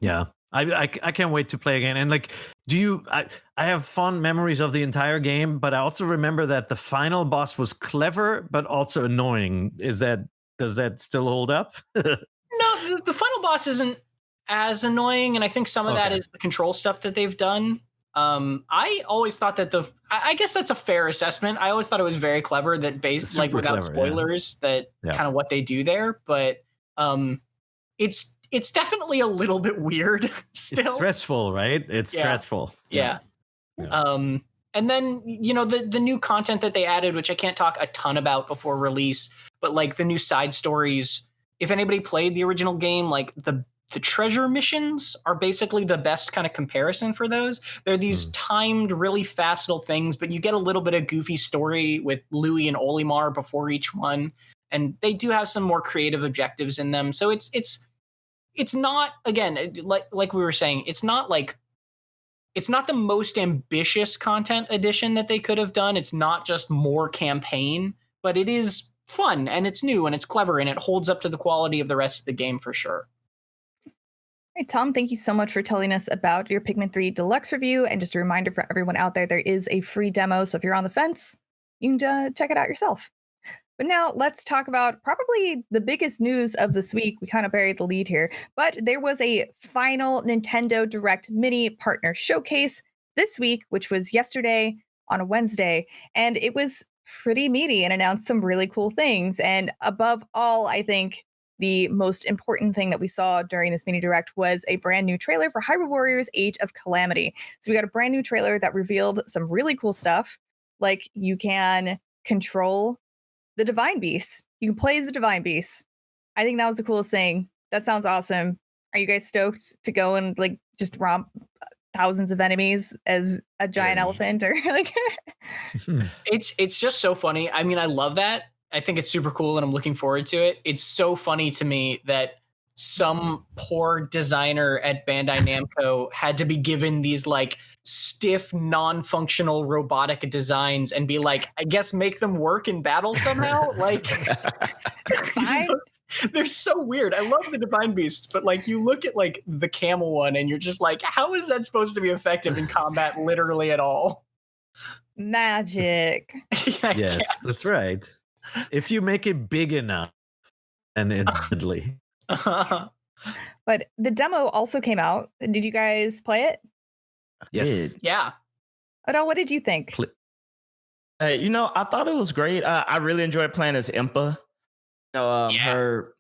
Yeah. I can't wait to play again. And like, I have fond memories of the entire game, but I also remember that the final boss was clever, but also annoying. Does that still hold up? No, the final boss isn't as annoying. And I think some of that is the control stuff that they've done. I always thought that I guess that's a fair assessment. I always thought it was very clever that based like without clever, spoilers that kind of what they do there. But it's definitely a little bit weird still. It's stressful, right? It's stressful. Yeah. And then, the new content that they added, which I can't talk a ton about before release, but like the new side stories, if anybody played the original game, like the treasure missions are basically the best kind of comparison for those. They're these timed, really fast little things, but you get a little bit of goofy story with Louie and Olimar before each one. And they do have some more creative objectives in them. So it's not, again, like we were saying, it's not the most ambitious content addition that they could have done. It's not just more campaign, but it is fun and it's new and it's clever and it holds up to the quality of the rest of the game for sure. All right, Tom, thank you so much for telling us about your Pikmin 3 Deluxe review. And just a reminder for everyone out there is a free demo. So if you're on the fence, you can check it out yourself. But now let's talk about probably the biggest news of this week. We kind of buried the lead here, but there was a final Nintendo Direct Mini Partner Showcase this week, which was yesterday on a Wednesday. And it was pretty meaty and announced some really cool things. And above all, I think the most important thing that we saw during this mini direct was a brand new trailer for Hyrule Warriors Age of Calamity. So we got a brand new trailer that revealed some really cool stuff. Like you can control the Divine Beast. You can play as the Divine Beast. I think that was the coolest thing. That sounds awesome. Are you guys stoked to go and like just romp thousands of enemies as a giant elephant or like It's just so funny. I mean, I love that. I think it's super cool and I'm looking forward to it. It's so funny to me that some poor designer at Bandai Namco had to be given these like stiff, non-functional robotic designs and be like, I guess make them work in battle somehow. Like, fine. they're so weird. I love the Divine Beasts, but like you look at like the camel one and you're just like, how is that supposed to be effective in combat literally at all? Magic. Yes, that's right. If you make it big enough, and it's deadly. But the demo also came out. Did you guys play it? Yes. Yeah. O'Dell, what did you think? I thought it was great. I really enjoyed playing as Impa. Her,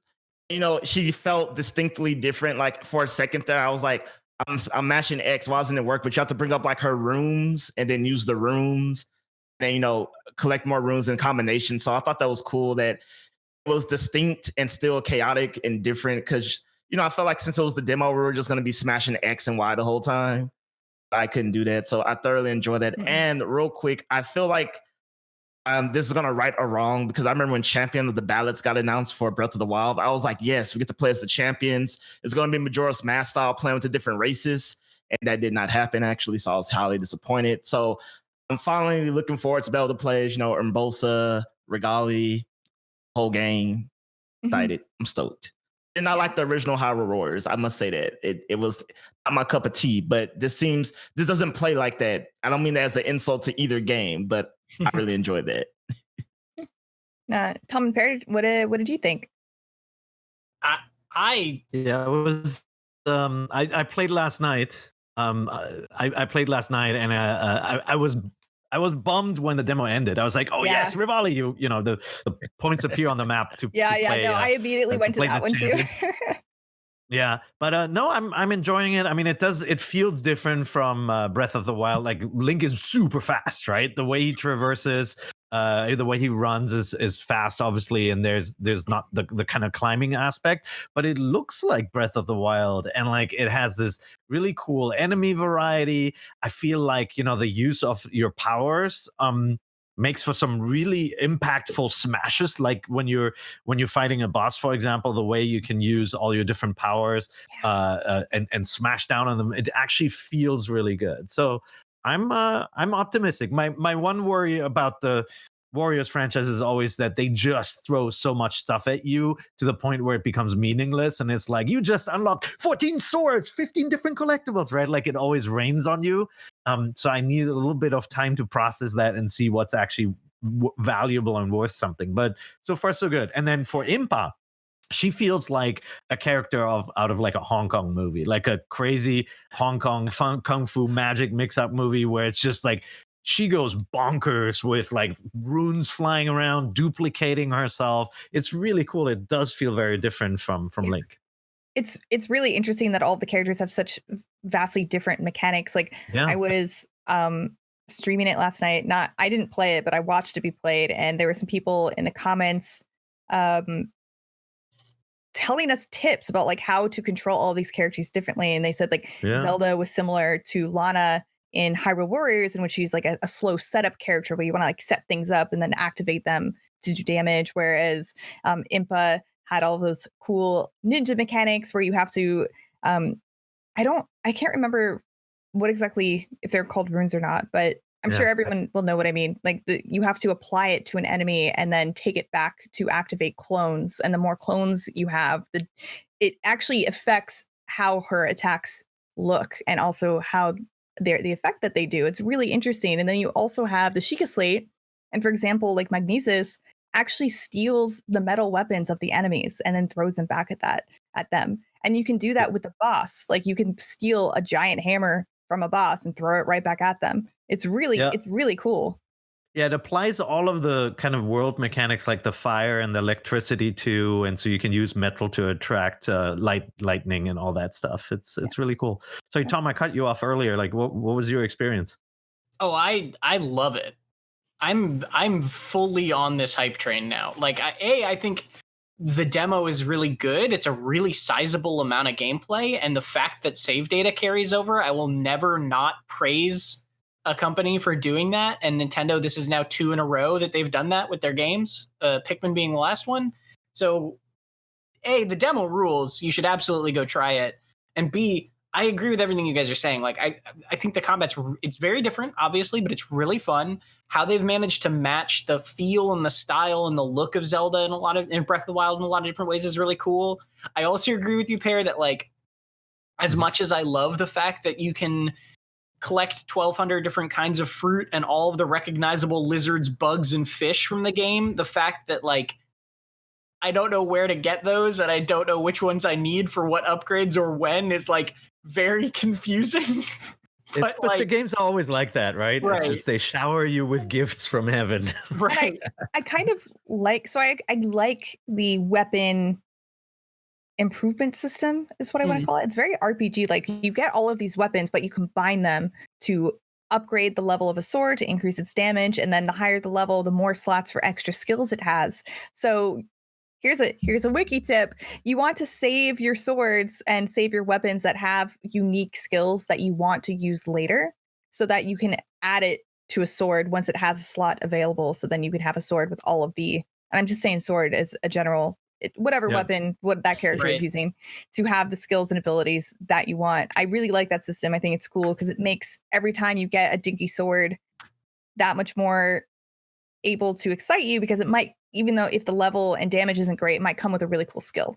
she felt distinctly different. Like for a second there, I was like, I'm mashing X. Why doesn't it work? But you have to bring up like her runes and then use the runes and, collect more runes in combination. So I thought that was cool that it was distinct and still chaotic and different because, I felt like since it was the demo, we were just going to be smashing X and Y the whole time. I couldn't do that. So I thoroughly enjoyed that. Mm-hmm. And real quick, I feel like this is going to right or wrong because I remember when Champion of the Ballots got announced for Breath of the Wild. I was like, yes, we get to play as the champions. It's going to be Majora's Mask style playing with the different races. And that did not happen, actually. So I was highly disappointed. So I'm finally looking forward to be able to play as, Urbosa, Regali, whole game. Excited. I'm stoked. And not like the original Hyrule Warriors. I must say that it was not my cup of tea, but this doesn't play like that. I don't mean that as an insult to either game, but I really enjoyed that. Tom and Perry, what did you think? It was. I played last night. I played last night, and I was bummed when the demo ended. I was like, "Oh yes, Rivali!" The points appear on the map to play. I immediately went to that one too. Yeah, but no, I'm enjoying it. I mean, it feels different from Breath of the Wild. Like Link is super fast, right? The way he traverses, the way he runs is fast, obviously, and there's not the kind of climbing aspect, but it looks like Breath of the Wild, and like it has this really cool enemy variety. I feel like the use of your powers makes for some really impactful smashes, like when you're fighting a boss, for example, the way you can use all your different powers and smash down on them. It actually feels really good. So I'm optimistic. My one worry about the Warriors franchise is always that they just throw so much stuff at you to the point where it becomes meaningless, and it's like you just unlocked 14 swords, 15 different collectibles, right? Like it always rains on you. So I need a little bit of time to process that and see what's actually valuable and worth something. But so far so good. And then for Impa, she feels like a character out of like a Hong Kong movie, like a crazy Hong Kong kung fu magic mix-up movie where it's just like she goes bonkers with like runes flying around, duplicating herself. It's really cool. It does feel very different from Link. It's really interesting that all of the characters have such vastly different mechanics. Like I was streaming it last night. I didn't play it, but I watched it be played, and there were some people in the comments telling us tips about like how to control all these characters differently. And they said like Zelda was similar to Lana in Hyrule Warriors, in which she's like a slow setup character where you want to like set things up and then activate them to do damage. Whereas Impa had all those cool ninja mechanics where you have to, I can't remember what exactly, if they're called runes or not, but I'm sure everyone will know what I mean. Like you have to apply it to an enemy and then take it back to activate clones. And the more clones you have, it actually affects how her attacks look and also how the effect that they do. It's really interesting. And then you also have the Sheikah Slate. And for example, like Magnesis actually steals the metal weapons of the enemies and then throws them back at them. And you can do that with the boss. Like you can steal a giant hammer from a boss and throw it right back at them. It's really cool. Yeah, it applies all of the kind of world mechanics like the fire and the electricity too, and so you can use metal to attract lightning and all that stuff. It's really cool. So Tom, I cut you off earlier. Like, what was your experience? Oh, I love it. I'm fully on this hype train now. Like, I think the demo is really good. It's a really sizable amount of gameplay, and the fact that save data carries over, I will never not praise a company for doing that. And Nintendo, this is now 2 in a row that they've done that with their games, Pikmin being the last one. So A, the demo rules. You should absolutely go try it. And B, I agree with everything you guys are saying. Like, I think the combat's, it's very different, obviously, but it's really fun. How they've managed to match the feel and the style and the look of Zelda in Breath of the Wild in a lot of different ways is really cool. I also agree with you, Pear, that like, as much as I love the fact that you can collect 1,200 different kinds of fruit and all of the recognizable lizards, bugs, and fish from the game, the fact that like, I don't know where to get those and I don't know which ones I need for what upgrades or when is like very confusing. But like, the game's always like that, right? Right. It's just they shower you with gifts from heaven. Right. I kind of like, so I like the weapon improvement system is what I want to call it. It's very RPG. Like you get all of these weapons, but you combine them to upgrade the level of a sword to increase its damage. And then the higher the level, the more slots for extra skills it has. So here's a wiki tip. You want to save your swords and save your weapons that have unique skills that you want to use later so that you can add it to a sword once it has a slot available. So then you can have a sword with all of the, and I'm just saying sword as a general, whatever weapon, what that character is using to have the skills and abilities that you want. I really like that system. I think it's cool because it makes every time you get a dinky sword that much more able to excite you because it might, even though if the level and damage isn't great, it might come with a really cool skill.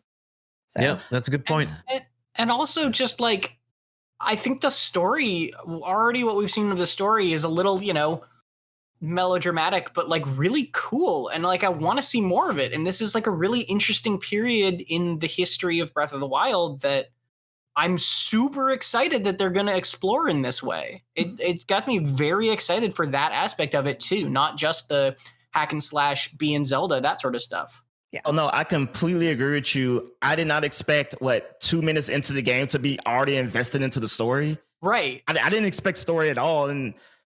So. Yeah, that's a good point. And also just like, I think the story, already what we've seen of the story is a little, melodramatic, but like really cool. And like, I want to see more of it. And this is like a really interesting period in the history of Breath of the Wild that I'm super excited that they're going to explore in this way. It got me very excited for that aspect of it too, not just the hack and slash being Zelda, that sort of stuff. Yeah. Oh no, I completely agree with you. I did not expect 2 minutes into the game to be already invested into the story. Right. I didn't expect story at all. And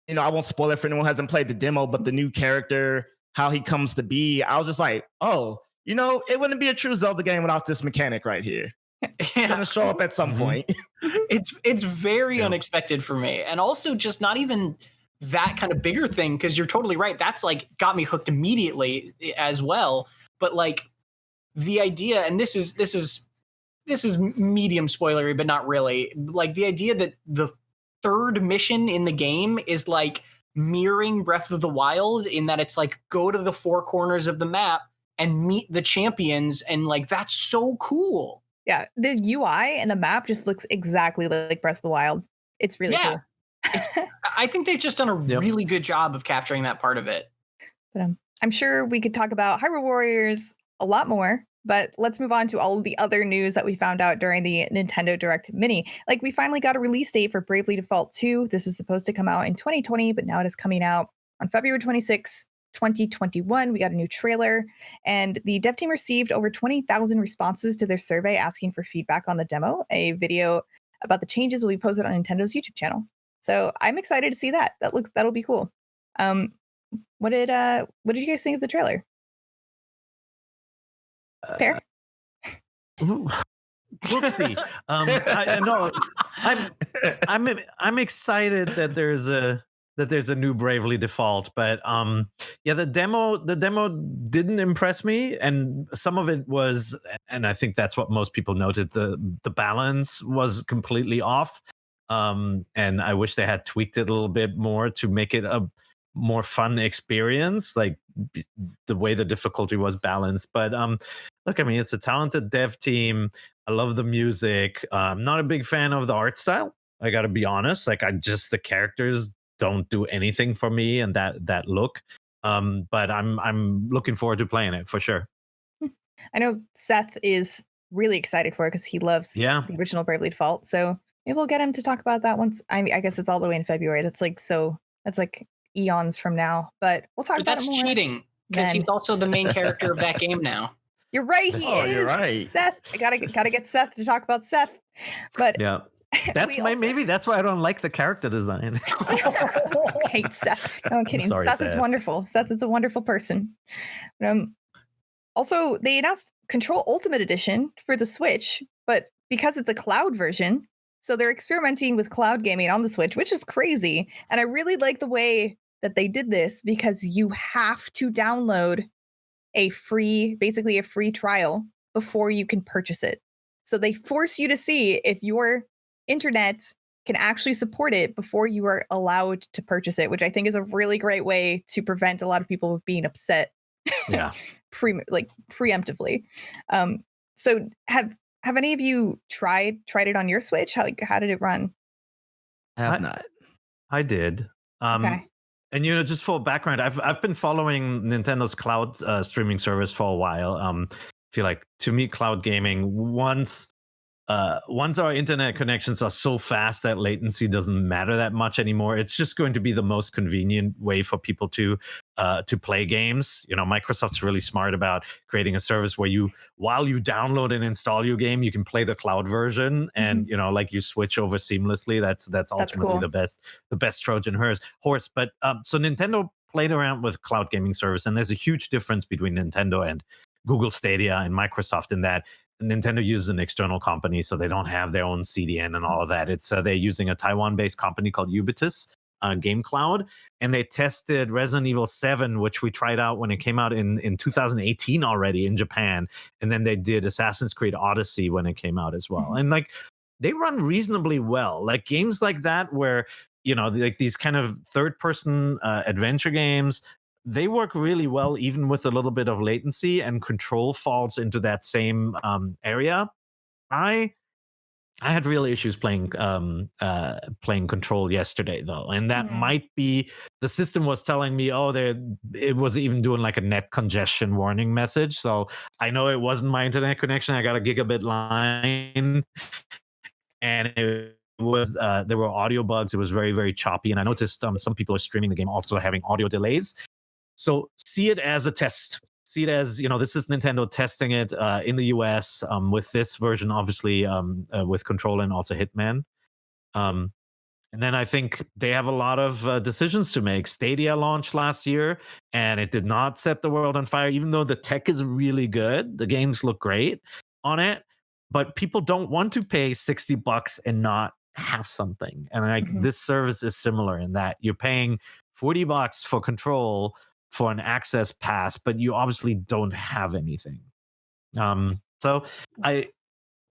I won't spoil it for anyone who hasn't played the demo, but the new character, how he comes to be, I was just like, oh, it wouldn't be a true Zelda game without this mechanic right here. It's gonna show up at some point. It's very unexpected for me. And also just not even that kind of bigger thing, because you're totally right. That's like got me hooked immediately as well. But like the idea, and this is medium spoilery, but not really. Like the idea that the third mission in the game is like mirroring Breath of the Wild in that it's like go to the 4 corners of the map and meet the champions, and like that's so cool. Yeah, the UI and the map just looks exactly like Breath of the Wild. It's really cool. I think they've just done a really good job of capturing that part of it. But I'm sure we could talk about Hyrule Warriors a lot more, but let's move on to all of the other news that we found out during the Nintendo Direct Mini. Like we finally got a release date for Bravely Default 2. This was supposed to come out in 2020, but now it is coming out on February 26, 2021. We got a new trailer, and the dev team received over 20,000 responses to their survey asking for feedback on the demo. A video about the changes will be posted on Nintendo's YouTube channel. So I'm excited to see that. That'll be cool. What did you guys think of the trailer? Pear? We'll see. I'm excited that there's a new Bravely Default, but the demo didn't impress me, and some of it was, and I think that's what most people noted, the balance was completely off. And I wish they had tweaked it a little bit more to make it a more fun experience, like the way the difficulty was balanced. But look, I mean, it's a talented dev team. I love the music. I'm not a big fan of the art style. I got to be honest. Like, the characters don't do anything for me, and that look. But I'm looking forward to playing it for sure. I know Seth is really excited for it because he loves the original Bravely Default. So maybe we'll get him to talk about that once. I guess it's all the way in February. That's like eons from now. But we'll talk about it more. That's cheating because he's also the main character of that game now. You're right. He is. You're right. Seth. I gotta get Seth to talk about Seth. But yeah. Maybe that's why I don't like the character design. Hate Seth. No, I'm kidding. Sorry, Seth is wonderful. Seth is a wonderful person. Also, they announced Control Ultimate Edition for the Switch, but because it's a cloud version, so they're experimenting with cloud gaming on the Switch, which is crazy. And I really like the way that they did this because you have to download basically a free trial before you can purchase it. So they force you to see if your internet can actually support it before you are allowed to purchase it, which I think is a really great way to prevent a lot of people being upset. Yeah. Preemptively. So have any of you tried it on your Switch? How did it run? I have not. I did. Okay. And just for background, I've been following Nintendo's cloud streaming service for a while. I feel like, to me, cloud gaming, once our internet connections are so fast that latency doesn't matter that much anymore, it's just going to be the most convenient way for people to play games. Microsoft's really smart about creating a service where while you download and install your game, you can play the cloud version, and like you switch over seamlessly. That's ultimately cool. the best Trojan horse. But so Nintendo played around with cloud gaming service, and there's a huge difference between Nintendo and Google Stadia and Microsoft in that Nintendo uses an external company, so they don't have their own CDN and all of that. It's they're using a Taiwan-based company called Ubitus Game Cloud, and they tested Resident Evil 7, which we tried out when it came out in 2018 already in Japan, and then they did Assassin's Creed Odyssey when it came out as well. And like, they run reasonably well. Like games like that where like these kind of third-person adventure games, they work really well, even with a little bit of latency, and Control falls into that same area. I had real issues playing Control yesterday, though, and that might be the system was telling me, it was even doing like a net congestion warning message. So I know it wasn't my internet connection. I got a gigabit line, and it was there were audio bugs. It was very, very choppy, and I noticed some people are streaming the game also having audio delays. So see it as a test. See it as, this is Nintendo testing it in the US with this version, obviously, with Control and also Hitman. And then I think they have a lot of decisions to make. Stadia launched last year, and it did not set the world on fire, even though the tech is really good. The games look great on it, but people don't want to pay $60 and not have something. And this service is similar in that you're paying $40 for Control for an access pass, but you obviously don't have anything. So I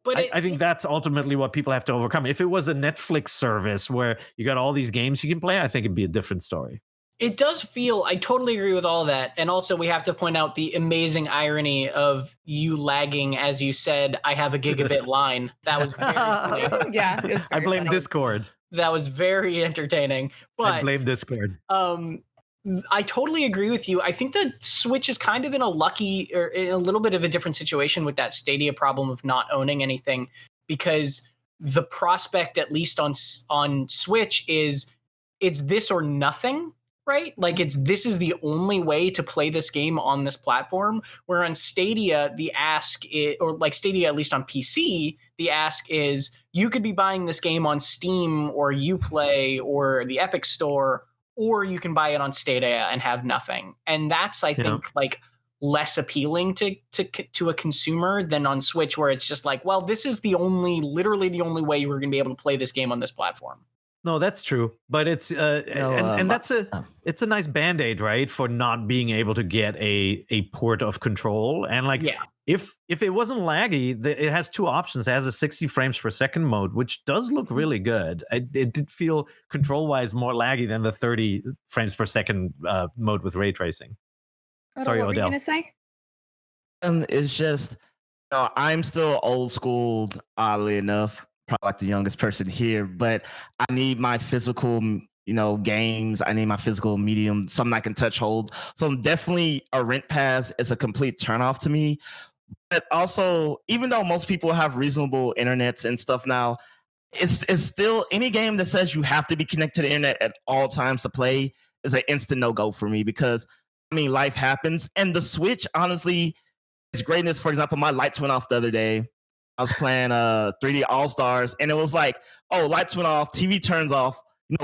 think that's ultimately what people have to overcome. If it was a Netflix service where you got all these games you can play, I think it'd be a different story. It does feel, I totally agree with all that. And also we have to point out the amazing irony of you lagging as you said, I have a gigabit line. That was very funny. Yeah. I blame Discord. That was very entertaining. But I blame Discord. I totally agree with you. I think the Switch is kind of in a little bit of a different situation with that Stadia problem of not owning anything, because the prospect, at least on Switch, is it's this or nothing, right? Like this is the only way to play this game on this platform. Where on Stadia, the ask is, or like Stadia, at least on PC, the ask is you could be buying this game on Steam or Uplay or the Epic Store, or you can buy it on Stadia and have nothing. And that's, I think, like less appealing to a consumer than on Switch, where it's just like, well, this is literally the only way we're going to be able to play this game on this platform. No, that's true. But it's it's a nice Band-Aid, right? For not being able to get a port of Control. And like, if it wasn't laggy, it has two options. It has a 60 frames per second mode, which does look really good. It did feel control-wise more laggy than the 30 frames per second mode with ray tracing. Sorry, what were you O'Dell. gonna say? It's just, I'm still old school, oddly enough, probably like the youngest person here, but I need my physical, games. I need my physical medium, something I can touch, hold. So definitely a rent pass is a complete turnoff to me. But also, even though most people have reasonable internets and stuff now, it's still any game that says you have to be connected to the internet at all times to play is an instant no-go for me, because life happens. And the Switch, honestly, its greatness. For example, my lights went off the other day. I was playing 3D All-Stars, and it was like, oh, lights went off, TV turns off,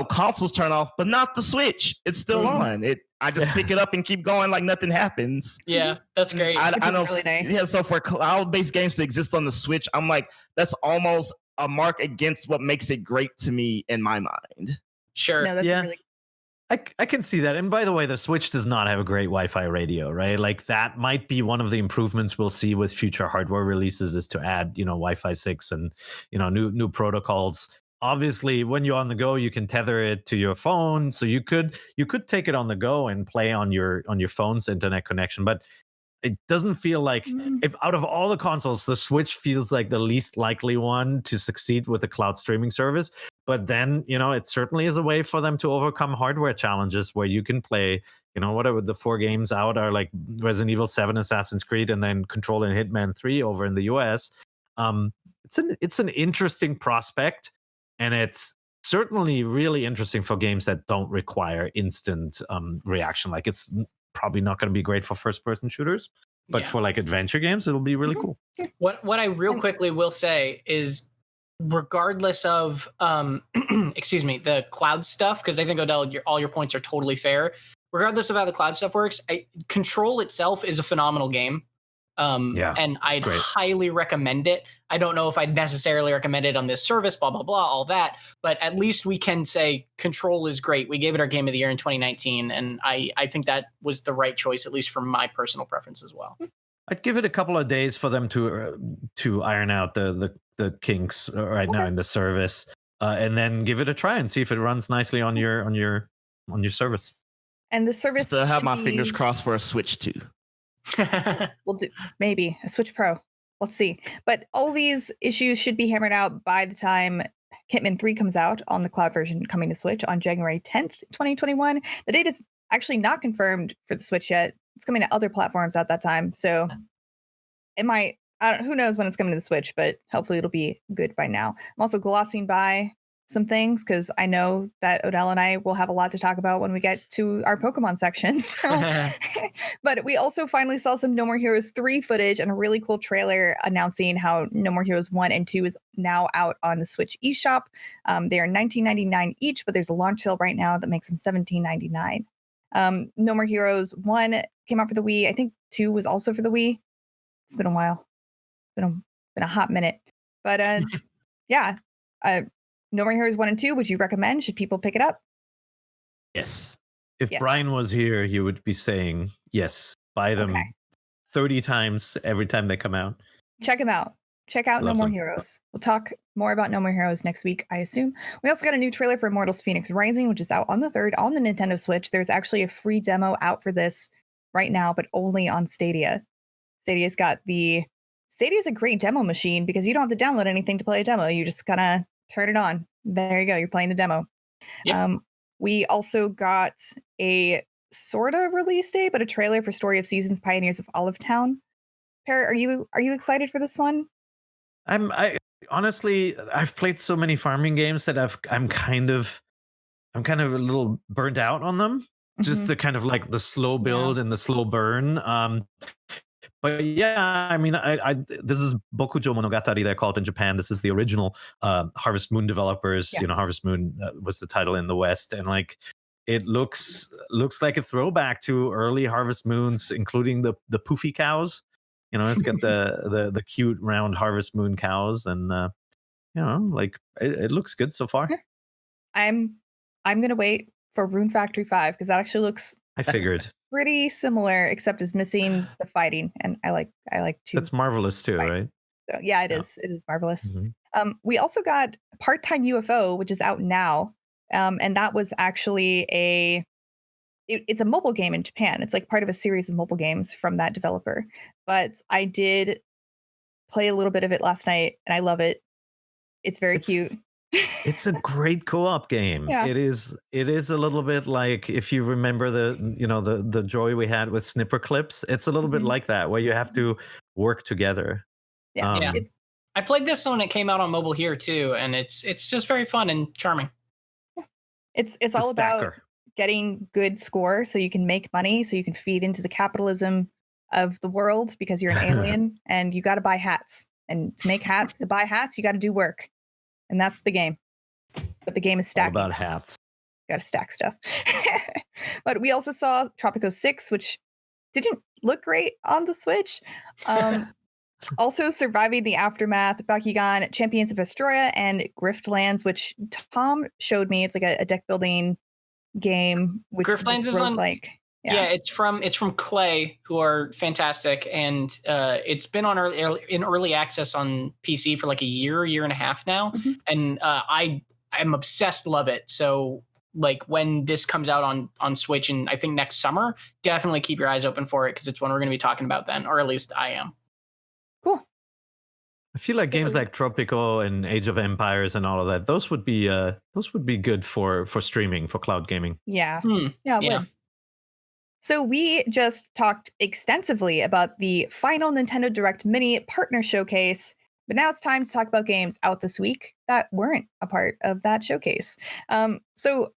consoles turn off, but not the Switch. It's still on. I just pick it up and keep going like nothing happens. Yeah, that's great. I know. Really nice. Yeah, so for cloud-based games to exist on the Switch, I'm like, that's almost a mark against what makes it great to me in my mind. Sure. No, that's Yeah. really I can see that. And by the way, the Switch does not have a great Wi-Fi radio, right? Like that might be one of the improvements we'll see with future hardware releases, is to add, Wi-Fi 6 and, new protocols. Obviously, when you're on the go, you can tether it to your phone. So you could take it on the go and play on your phone's internet connection. But it doesn't feel like, if out of all the consoles, the Switch feels like the least likely one to succeed with a cloud streaming service. But then, it certainly is a way for them to overcome hardware challenges where you can play, whatever the 4 games out are, like Resident Evil 7, Assassin's Creed, and then Control and Hitman 3 over in the US. It's an interesting prospect, and it's certainly really interesting for games that don't require instant reaction. Like, it's probably not going to be great for first-person shooters, but for like adventure games, it'll be really cool. What I real quickly will say is, regardless of the cloud stuff, because I think, O'Dell, all your points are totally fair. Regardless of how the cloud stuff works, Control itself is a phenomenal game. And I'd highly recommend it. I don't know if I'd necessarily recommend it on this service, blah, blah, blah, all that. But at least we can say Control is great. We gave it our game of the year in 2019. And I think that was the right choice, at least for my personal preference as well. I'd give it a couple of days for them to iron out the kinks right now in the service, and then give it a try and see if it runs nicely on your service. And the service Still have my fingers crossed for a Switch too. We'll do maybe a Switch Pro. Let's see. But all these issues should be hammered out by the time Hitman 3 comes out on the cloud version, coming to Switch on January 10th, 2021. The date is actually not confirmed for the Switch yet. It's coming to other platforms at that time. So it might, who knows when it's coming to the Switch, but hopefully it'll be good by now. I'm also glossing by some things because I know that O'Dell and I will have a lot to talk about when we get to our Pokemon section. So. But we also finally saw some No More Heroes 3 footage and a really cool trailer announcing how No More Heroes 1 and 2 is now out on the Switch eShop. They are $19.99 each, but there's a launch sale right now that makes them $17.99. No More Heroes 1 came out for the Wii. I think 2 was also for the Wii. It's been a while. It's been a hot minute. But yeah. No More Heroes 1 and 2, would you recommend? Should people pick it up? Yes. If Brian was here, he would be saying, yes, buy them 30 times every time they come out. Check them out. Check out No More Heroes. We'll talk more about No More Heroes next week, I assume. We also got a new trailer for Immortals Phoenix Rising, which is out on the 3rd on the Nintendo Switch. There's actually a free demo out for this right now, but only on Stadia. Stadia's a great demo machine because you don't have to download anything to play a demo. You just kind of turn it on. There you go. You're playing the demo. Yep. We also got a sort of release date, but a trailer for Story of Seasons: Pioneers of Olive Town. Parrot, are you excited for this one? I honestly, I've played so many farming games that I'm kind of a little burnt out on them. Just the kind of like the slow build and the slow burn. But yeah, I mean, this is Bokujo Monogatari, they're called in Japan. This is the original Harvest Moon developers. Yeah. Harvest Moon was the title in the West, and like it looks like a throwback to early Harvest Moons, including the poofy cows. It's got the cute round Harvest Moon cows, and like it looks good so far. I'm gonna wait for Rune Factory 5 because that actually looks. I figured. pretty similar, except it's missing the fighting, and I like to. That's marvelous too, Right. right? So yeah, it is. It is marvelous. Mhm. We also got Part-Time UFO, which is out now, and that was actually it's a mobile game in Japan. It's like part of a series of mobile games from that developer. But I did play a little bit of it last night, and I love it. It's very cute. It's a great co-op game. Yeah. It is a little bit like, if you remember the joy we had with Snipper Clips, it's a little bit Mhm. like that, where you have to work together. Yeah, Yeah. it's I played this when it came out on mobile here too, and it's just very fun and charming. it's It's a all about stacker. getting good score so you can make money, so you can feed into the capitalism of the world because you're an alien and you got to buy hats. And to make hats, to buy hats, you got to do work. And that's the game. But the game is All stacking. about hats. Got to stack stuff. But we also saw Tropico 6, which didn't look great on the Switch. Also surviving the aftermath, Bakugan, Champions of Vestroia, and Griftlands, which Tom showed me. It's like a deck building game. Which Griftlands is on- like Yeah, it's from Clay, who are fantastic, and it's been on early access on PC for like a year and a half now, and I'm obsessed, love it. So like when this comes out on Switch, and I think next summer, definitely keep your eyes open for it because it's one we're going to be talking about then, or at least I am. Cool. I feel like games like Tropico and Age of Empires and all of that, those would be good for streaming, for cloud gaming. Yeah. Hmm. Yeah, it Yeah. would. So we just talked extensively about the final Nintendo Direct Mini partner showcase, but now it's time to talk about games out this week that weren't a part of that showcase. So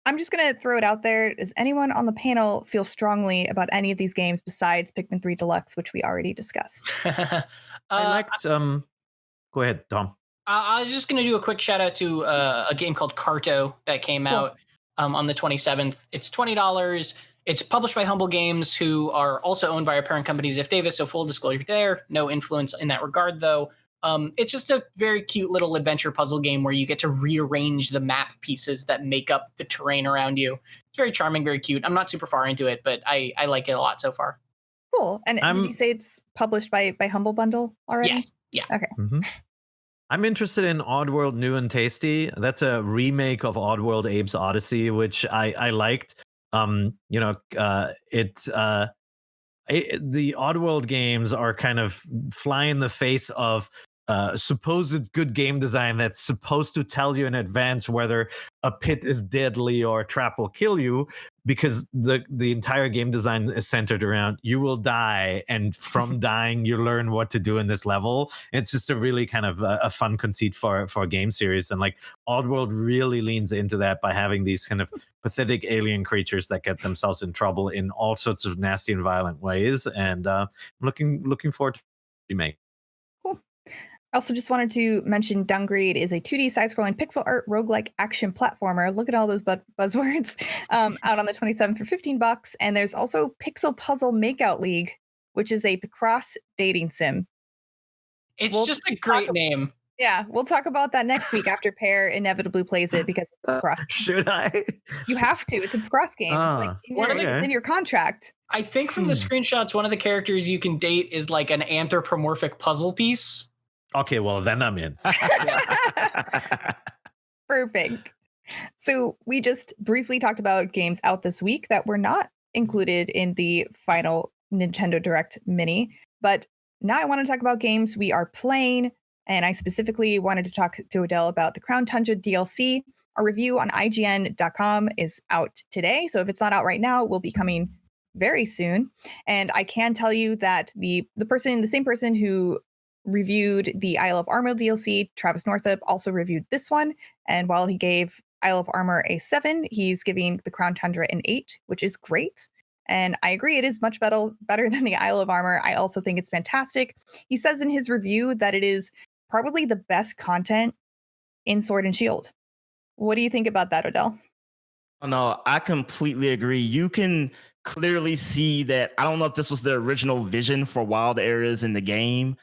I'm just going to throw it out there. Does anyone on the panel feel strongly about any of these games besides Pikmin 3 Deluxe, which we already discussed? I liked go ahead, Tom. I was just going to do a quick shout out to a game called Carto that came out on the 27th. It's $20. It's published by Humble Games, who are also owned by our parent company, Ziff Davis. So full disclosure there. No influence in that regard, though. It's just a very cute little adventure puzzle game where you get to rearrange the map pieces that make up the terrain around you. It's very charming, very cute. I'm not super far into it, but I like it a lot so far. Cool. And did you say it's published by Humble Bundle already? Yes. Yeah. Okay. Mm-hmm. I'm interested in Oddworld New and Tasty. That's a remake of Oddworld Abe's Odyssey, which I liked. The Oddworld games are kind of fly in the face of supposed good game design that's supposed to tell you in advance whether a pit is deadly or a trap will kill you, because the entire game design is centered around you will die, and from dying you learn what to do in this level. It's just a really kind of a fun conceit for a game series, and like Oddworld really leans into that by having these kind of pathetic alien creatures that get themselves in trouble in all sorts of nasty and violent ways, and I'm looking forward to the remake. I also just wanted to mention Downgrade is a 2D side-scrolling pixel art roguelike action platformer. Look at all those buzzwords. Out on the 27th for $15. And there's also Pixel Puzzle Makeout League, which is a Picross dating sim. It's just a great name. Yeah, we'll talk about that next week after Pear inevitably plays it because it's a Picross. Should I? You have to. It's a Picross game. It's in your contract. I think from the screenshots, one of the characters you can date is like an anthropomorphic puzzle piece. Okay, well, then I'm in. Perfect. So we just briefly talked about games out this week that were not included in the final Nintendo Direct Mini. But now I want to talk about games we are playing. And I specifically wanted to talk to O'Dell about the Crown Tundra DLC. Our review on IGN.com is out today. So if it's not out right now, it will be coming very soon. And I can tell you that the same person who reviewed the Isle of Armor DLC, Travis Northup, also reviewed this one. And while he gave Isle of Armor a 7, he's giving the Crown Tundra an 8, which is great. And I agree, it is much better than the Isle of Armor. I also think it's fantastic. He says in his review that it is probably the best content in Sword and Shield. What do you think about that, O'Dell? Oh, no, I completely agree. You can clearly see that. I don't know if this was the original vision for wild areas in the game.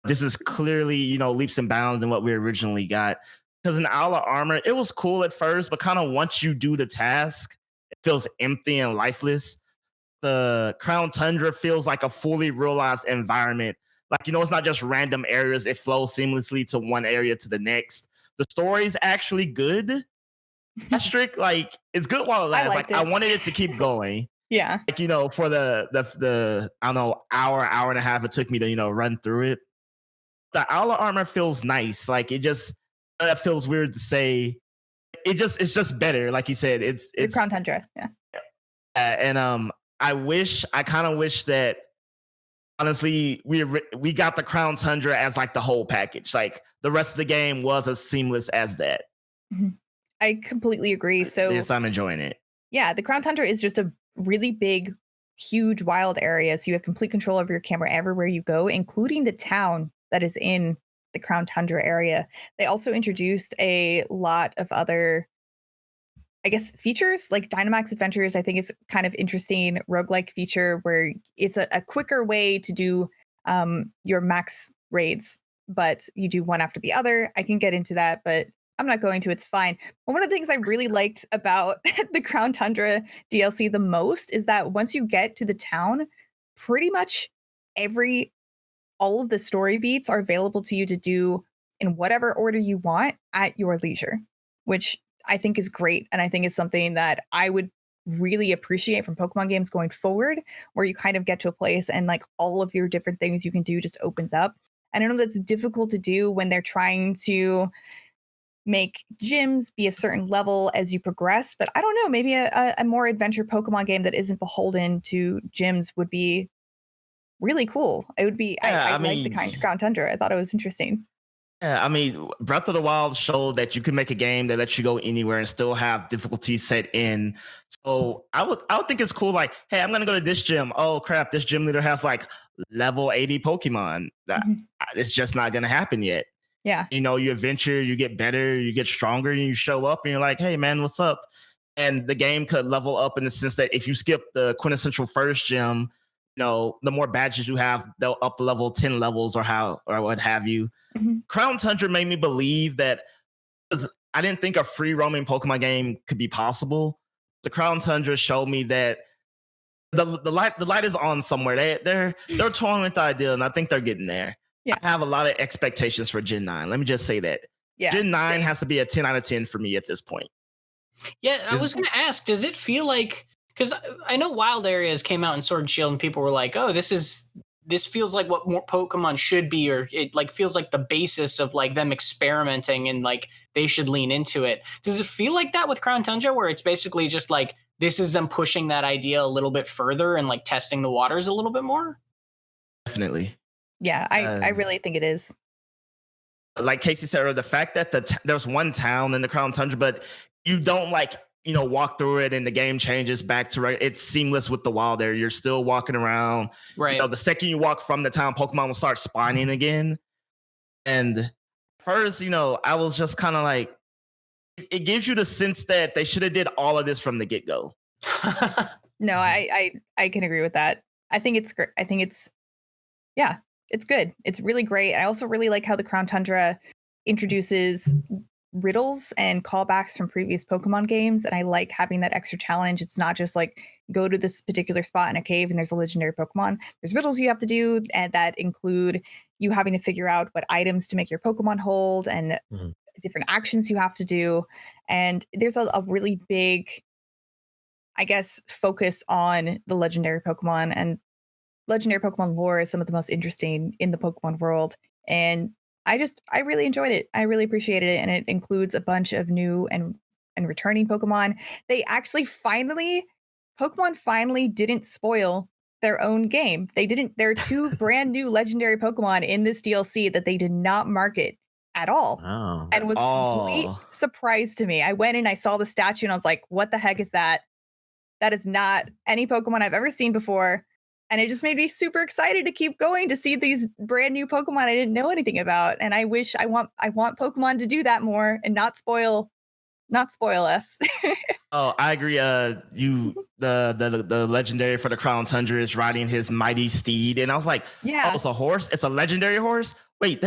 This is clearly, leaps and bounds in what we originally got. Because in Isle of Armor, it was cool at first, but kind of once you do the task, it feels empty and lifeless. the Crown Tundra feels like a fully realized environment. Like, it's not just random areas. It flows seamlessly to one area to the next. The story's actually good. Asterisk, like, it's good while it lasts. Like, I wanted it to keep going. Yeah. Like, for the I don't know, hour and a half it took me to, run through it. The Owl Armor feels nice. Like, it just, that feels weird to say. It's just better. Like you said, it's the Crown Tundra. Yeah. And I kind of wish that, honestly, we got the Crown Tundra as like the whole package. Like, the rest of the game was as seamless as that. Mm-hmm. I completely agree. So yes, I'm enjoying it. Yeah, the Crown Tundra is just a really big, huge, wild area. So you have complete control over your camera everywhere you go, including the town that is in the Crown Tundra area. They also introduced a lot of other, I guess, features like Dynamax Adventures. I think is kind of interesting roguelike feature where it's a quicker way to do your max raids, but you do one after the other. I can get into that, but I'm not going to. It's fine. But one of the things I really liked about the Crown Tundra DLC the most is that once you get to the town, pretty much all of the story beats are available to you to do in whatever order you want at your leisure, which I think is great. And I think is something that I would really appreciate from Pokemon games going forward, where you kind of get to a place and like all of your different things you can do just opens up. And I know that's difficult to do when they're trying to make gyms be a certain level as you progress, but I don't know, maybe a more adventure Pokemon game that isn't beholden to gyms would be really cool. It would be, I like the kind of Crown Tundra. I thought it was interesting. Yeah, I mean, Breath of the Wild showed that you can make a game that lets you go anywhere and still have difficulty set in. So I would think it's cool. Like, hey, I'm gonna go to this gym. Oh crap, this gym leader has like level 80 Pokemon. It's just not gonna happen yet. Yeah. You adventure, you get better, you get stronger, and you show up and you're like, hey man, what's up? And the game could level up in the sense that if you skip the quintessential first gym, the more badges you have, they'll up level 10 levels or what have you. Mm-hmm. Crown Tundra made me believe that, I didn't think a free roaming Pokemon game could be possible. The Crown Tundra showed me that the light is on somewhere. They're toying with the idea, and I think they're getting there. Yeah. I have a lot of expectations for Gen 9. Let me just say that. Yeah, Gen 9 has to be a 10 out of 10 for me at this point. Yeah, I was going to ask, does it feel like, because I know Wild Areas came out in Sword and Shield and people were like, oh, this feels like what more Pokemon should be, or it like feels like the basis of like them experimenting and like they should lean into it. Does it feel like that with Crown Tundra, where it's basically just like this is them pushing that idea a little bit further and like testing the waters a little bit more? Definitely. Yeah, I really think it is. Like Casey said, the fact that there's one town in the Crown Tundra, but you don't walk through it and the game changes back to it's seamless with the wild area. You're still walking around. Right. The second you walk from the town, Pokemon will start spawning again. And first, I was just kind of like, it gives you the sense that they should have did all of this from the get-go. No, I can agree with that. I think it's great. I think it's good. It's really great. I also really like how the Crown Tundra introduces riddles and callbacks from previous Pokemon games. And I like having that extra challenge. It's not just like go to this particular spot in a cave and there's a legendary Pokemon. There's riddles you have to do, and that include you having to figure out what items to make your Pokemon hold and different actions you have to do. And there's a really big, I guess, focus on the legendary Pokemon, and legendary Pokemon lore is some of the most interesting in the Pokemon world. And I really enjoyed it. I really appreciated it. And it includes a bunch of new and returning Pokemon. They actually Pokemon finally didn't spoil their own game. There are 2 brand new legendary Pokemon in this DLC that they did not market at all. Oh. And was a complete surprise to me. I went and I saw the statue and I was like, what the heck is that? That is not any Pokemon I've ever seen before. And it just made me super excited to keep going to see these brand new Pokemon I didn't know anything about. And I want Pokemon to do that more and not spoil us. Oh, I agree. The legendary for the Crown Tundra is riding his mighty steed, and I was like, yeah, oh, it's a horse. It's a legendary horse. Wait,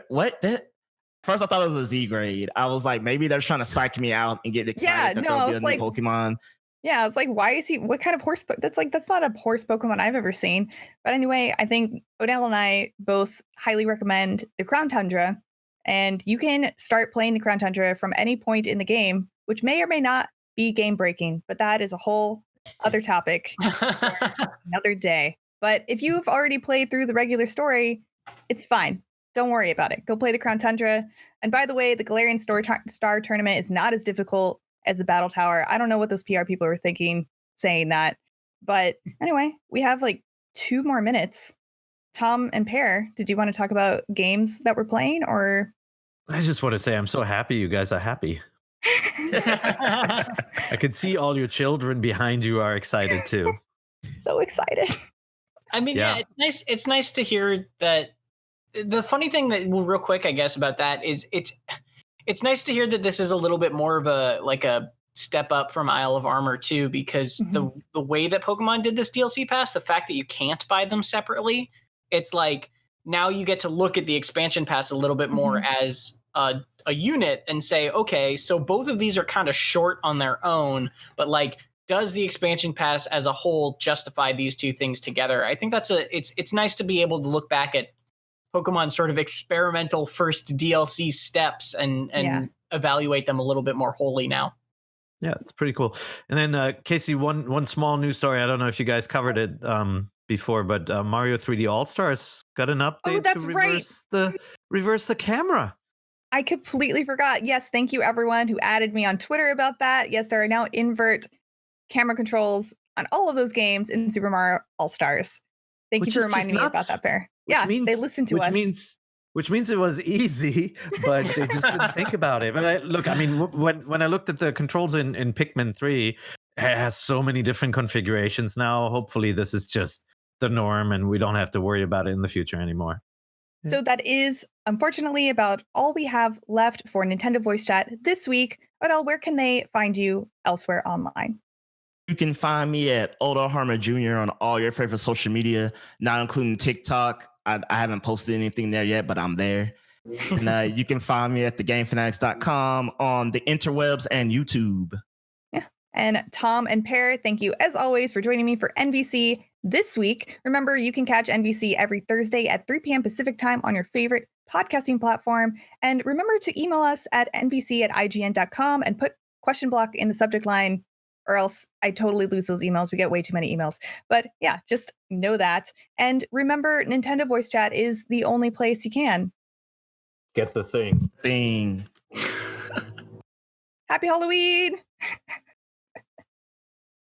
what? First, I thought it was a Z grade. I was like, maybe they're trying to psych me out and get excited that there'll be a new Pokemon. Yeah, I was like, why is he? What kind of horse? That's not a horse Pokemon I've ever seen. But anyway, I think O'Dell and I both highly recommend the Crown Tundra, and you can start playing the Crown Tundra from any point in the game, which may or may not be game breaking, but that is a whole other topic for another day. But if you've already played through the regular story, it's fine. Don't worry about it. Go play the Crown Tundra. And by the way, the Galarian Star Tournament is not as difficult as the Battle Tower. I don't know what those PR people were thinking saying that. But anyway, we have like 2 more minutes. Tom and Pear, did you want to talk about games that we're playing, or? I just want to say I'm so happy you guys are happy. I can see all your children behind you are excited too. So excited. I mean, yeah, it's nice. It's nice to hear that. The funny thing that, well, real quick, I guess, about that is it's nice to hear that this is a little bit more of a step up from Isle of Armor too, because the way that Pokemon did this DLC pass, the fact that you can't buy them separately, it's like now you get to look at the expansion pass a little bit more as a unit and say, okay, so both of these are kind of short on their own, but like, does the expansion pass as a whole justify these two things together? I think it's nice to be able to look back at Pokemon's sort of experimental first DLC steps and evaluate them a little bit more wholly now. Yeah, it's pretty cool. And then Casey, one small news story. I don't know if you guys covered it before, but Mario 3D All Stars got an update to reverse the camera. I completely forgot. Yes, thank you everyone who added me on Twitter about that. Yes, there are now invert camera controls on all of those games in Super Mario All Stars. Thank you for reminding me about that, Pear. Yeah, they listened to us. Which means it was easy, but they just didn't think about it. But when I looked at the controls in Pikmin 3, it has so many different configurations now. Hopefully this is just the norm and we don't have to worry about it in the future anymore. So that is, unfortunately, about all we have left for Nintendo Voice Chat this week. O'Dell, where can they find you elsewhere online? You can find me at O'Dell Harmon Jr. on all your favorite social media, not including TikTok. I haven't posted anything there yet, but I'm there. And you can find me at thegamefanatics.com on the interwebs and YouTube. Yeah. And Tom and Pear, thank you as always for joining me for NVC this week. Remember, you can catch NVC every Thursday at 3 p.m. Pacific time on your favorite podcasting platform. And remember to email us at nvc@ign.com and put question block in the subject line, or else I totally lose those emails. We get way too many emails. But yeah, just know that. And remember, Nintendo Voice Chat is the only place you can get the thing. Happy Halloween!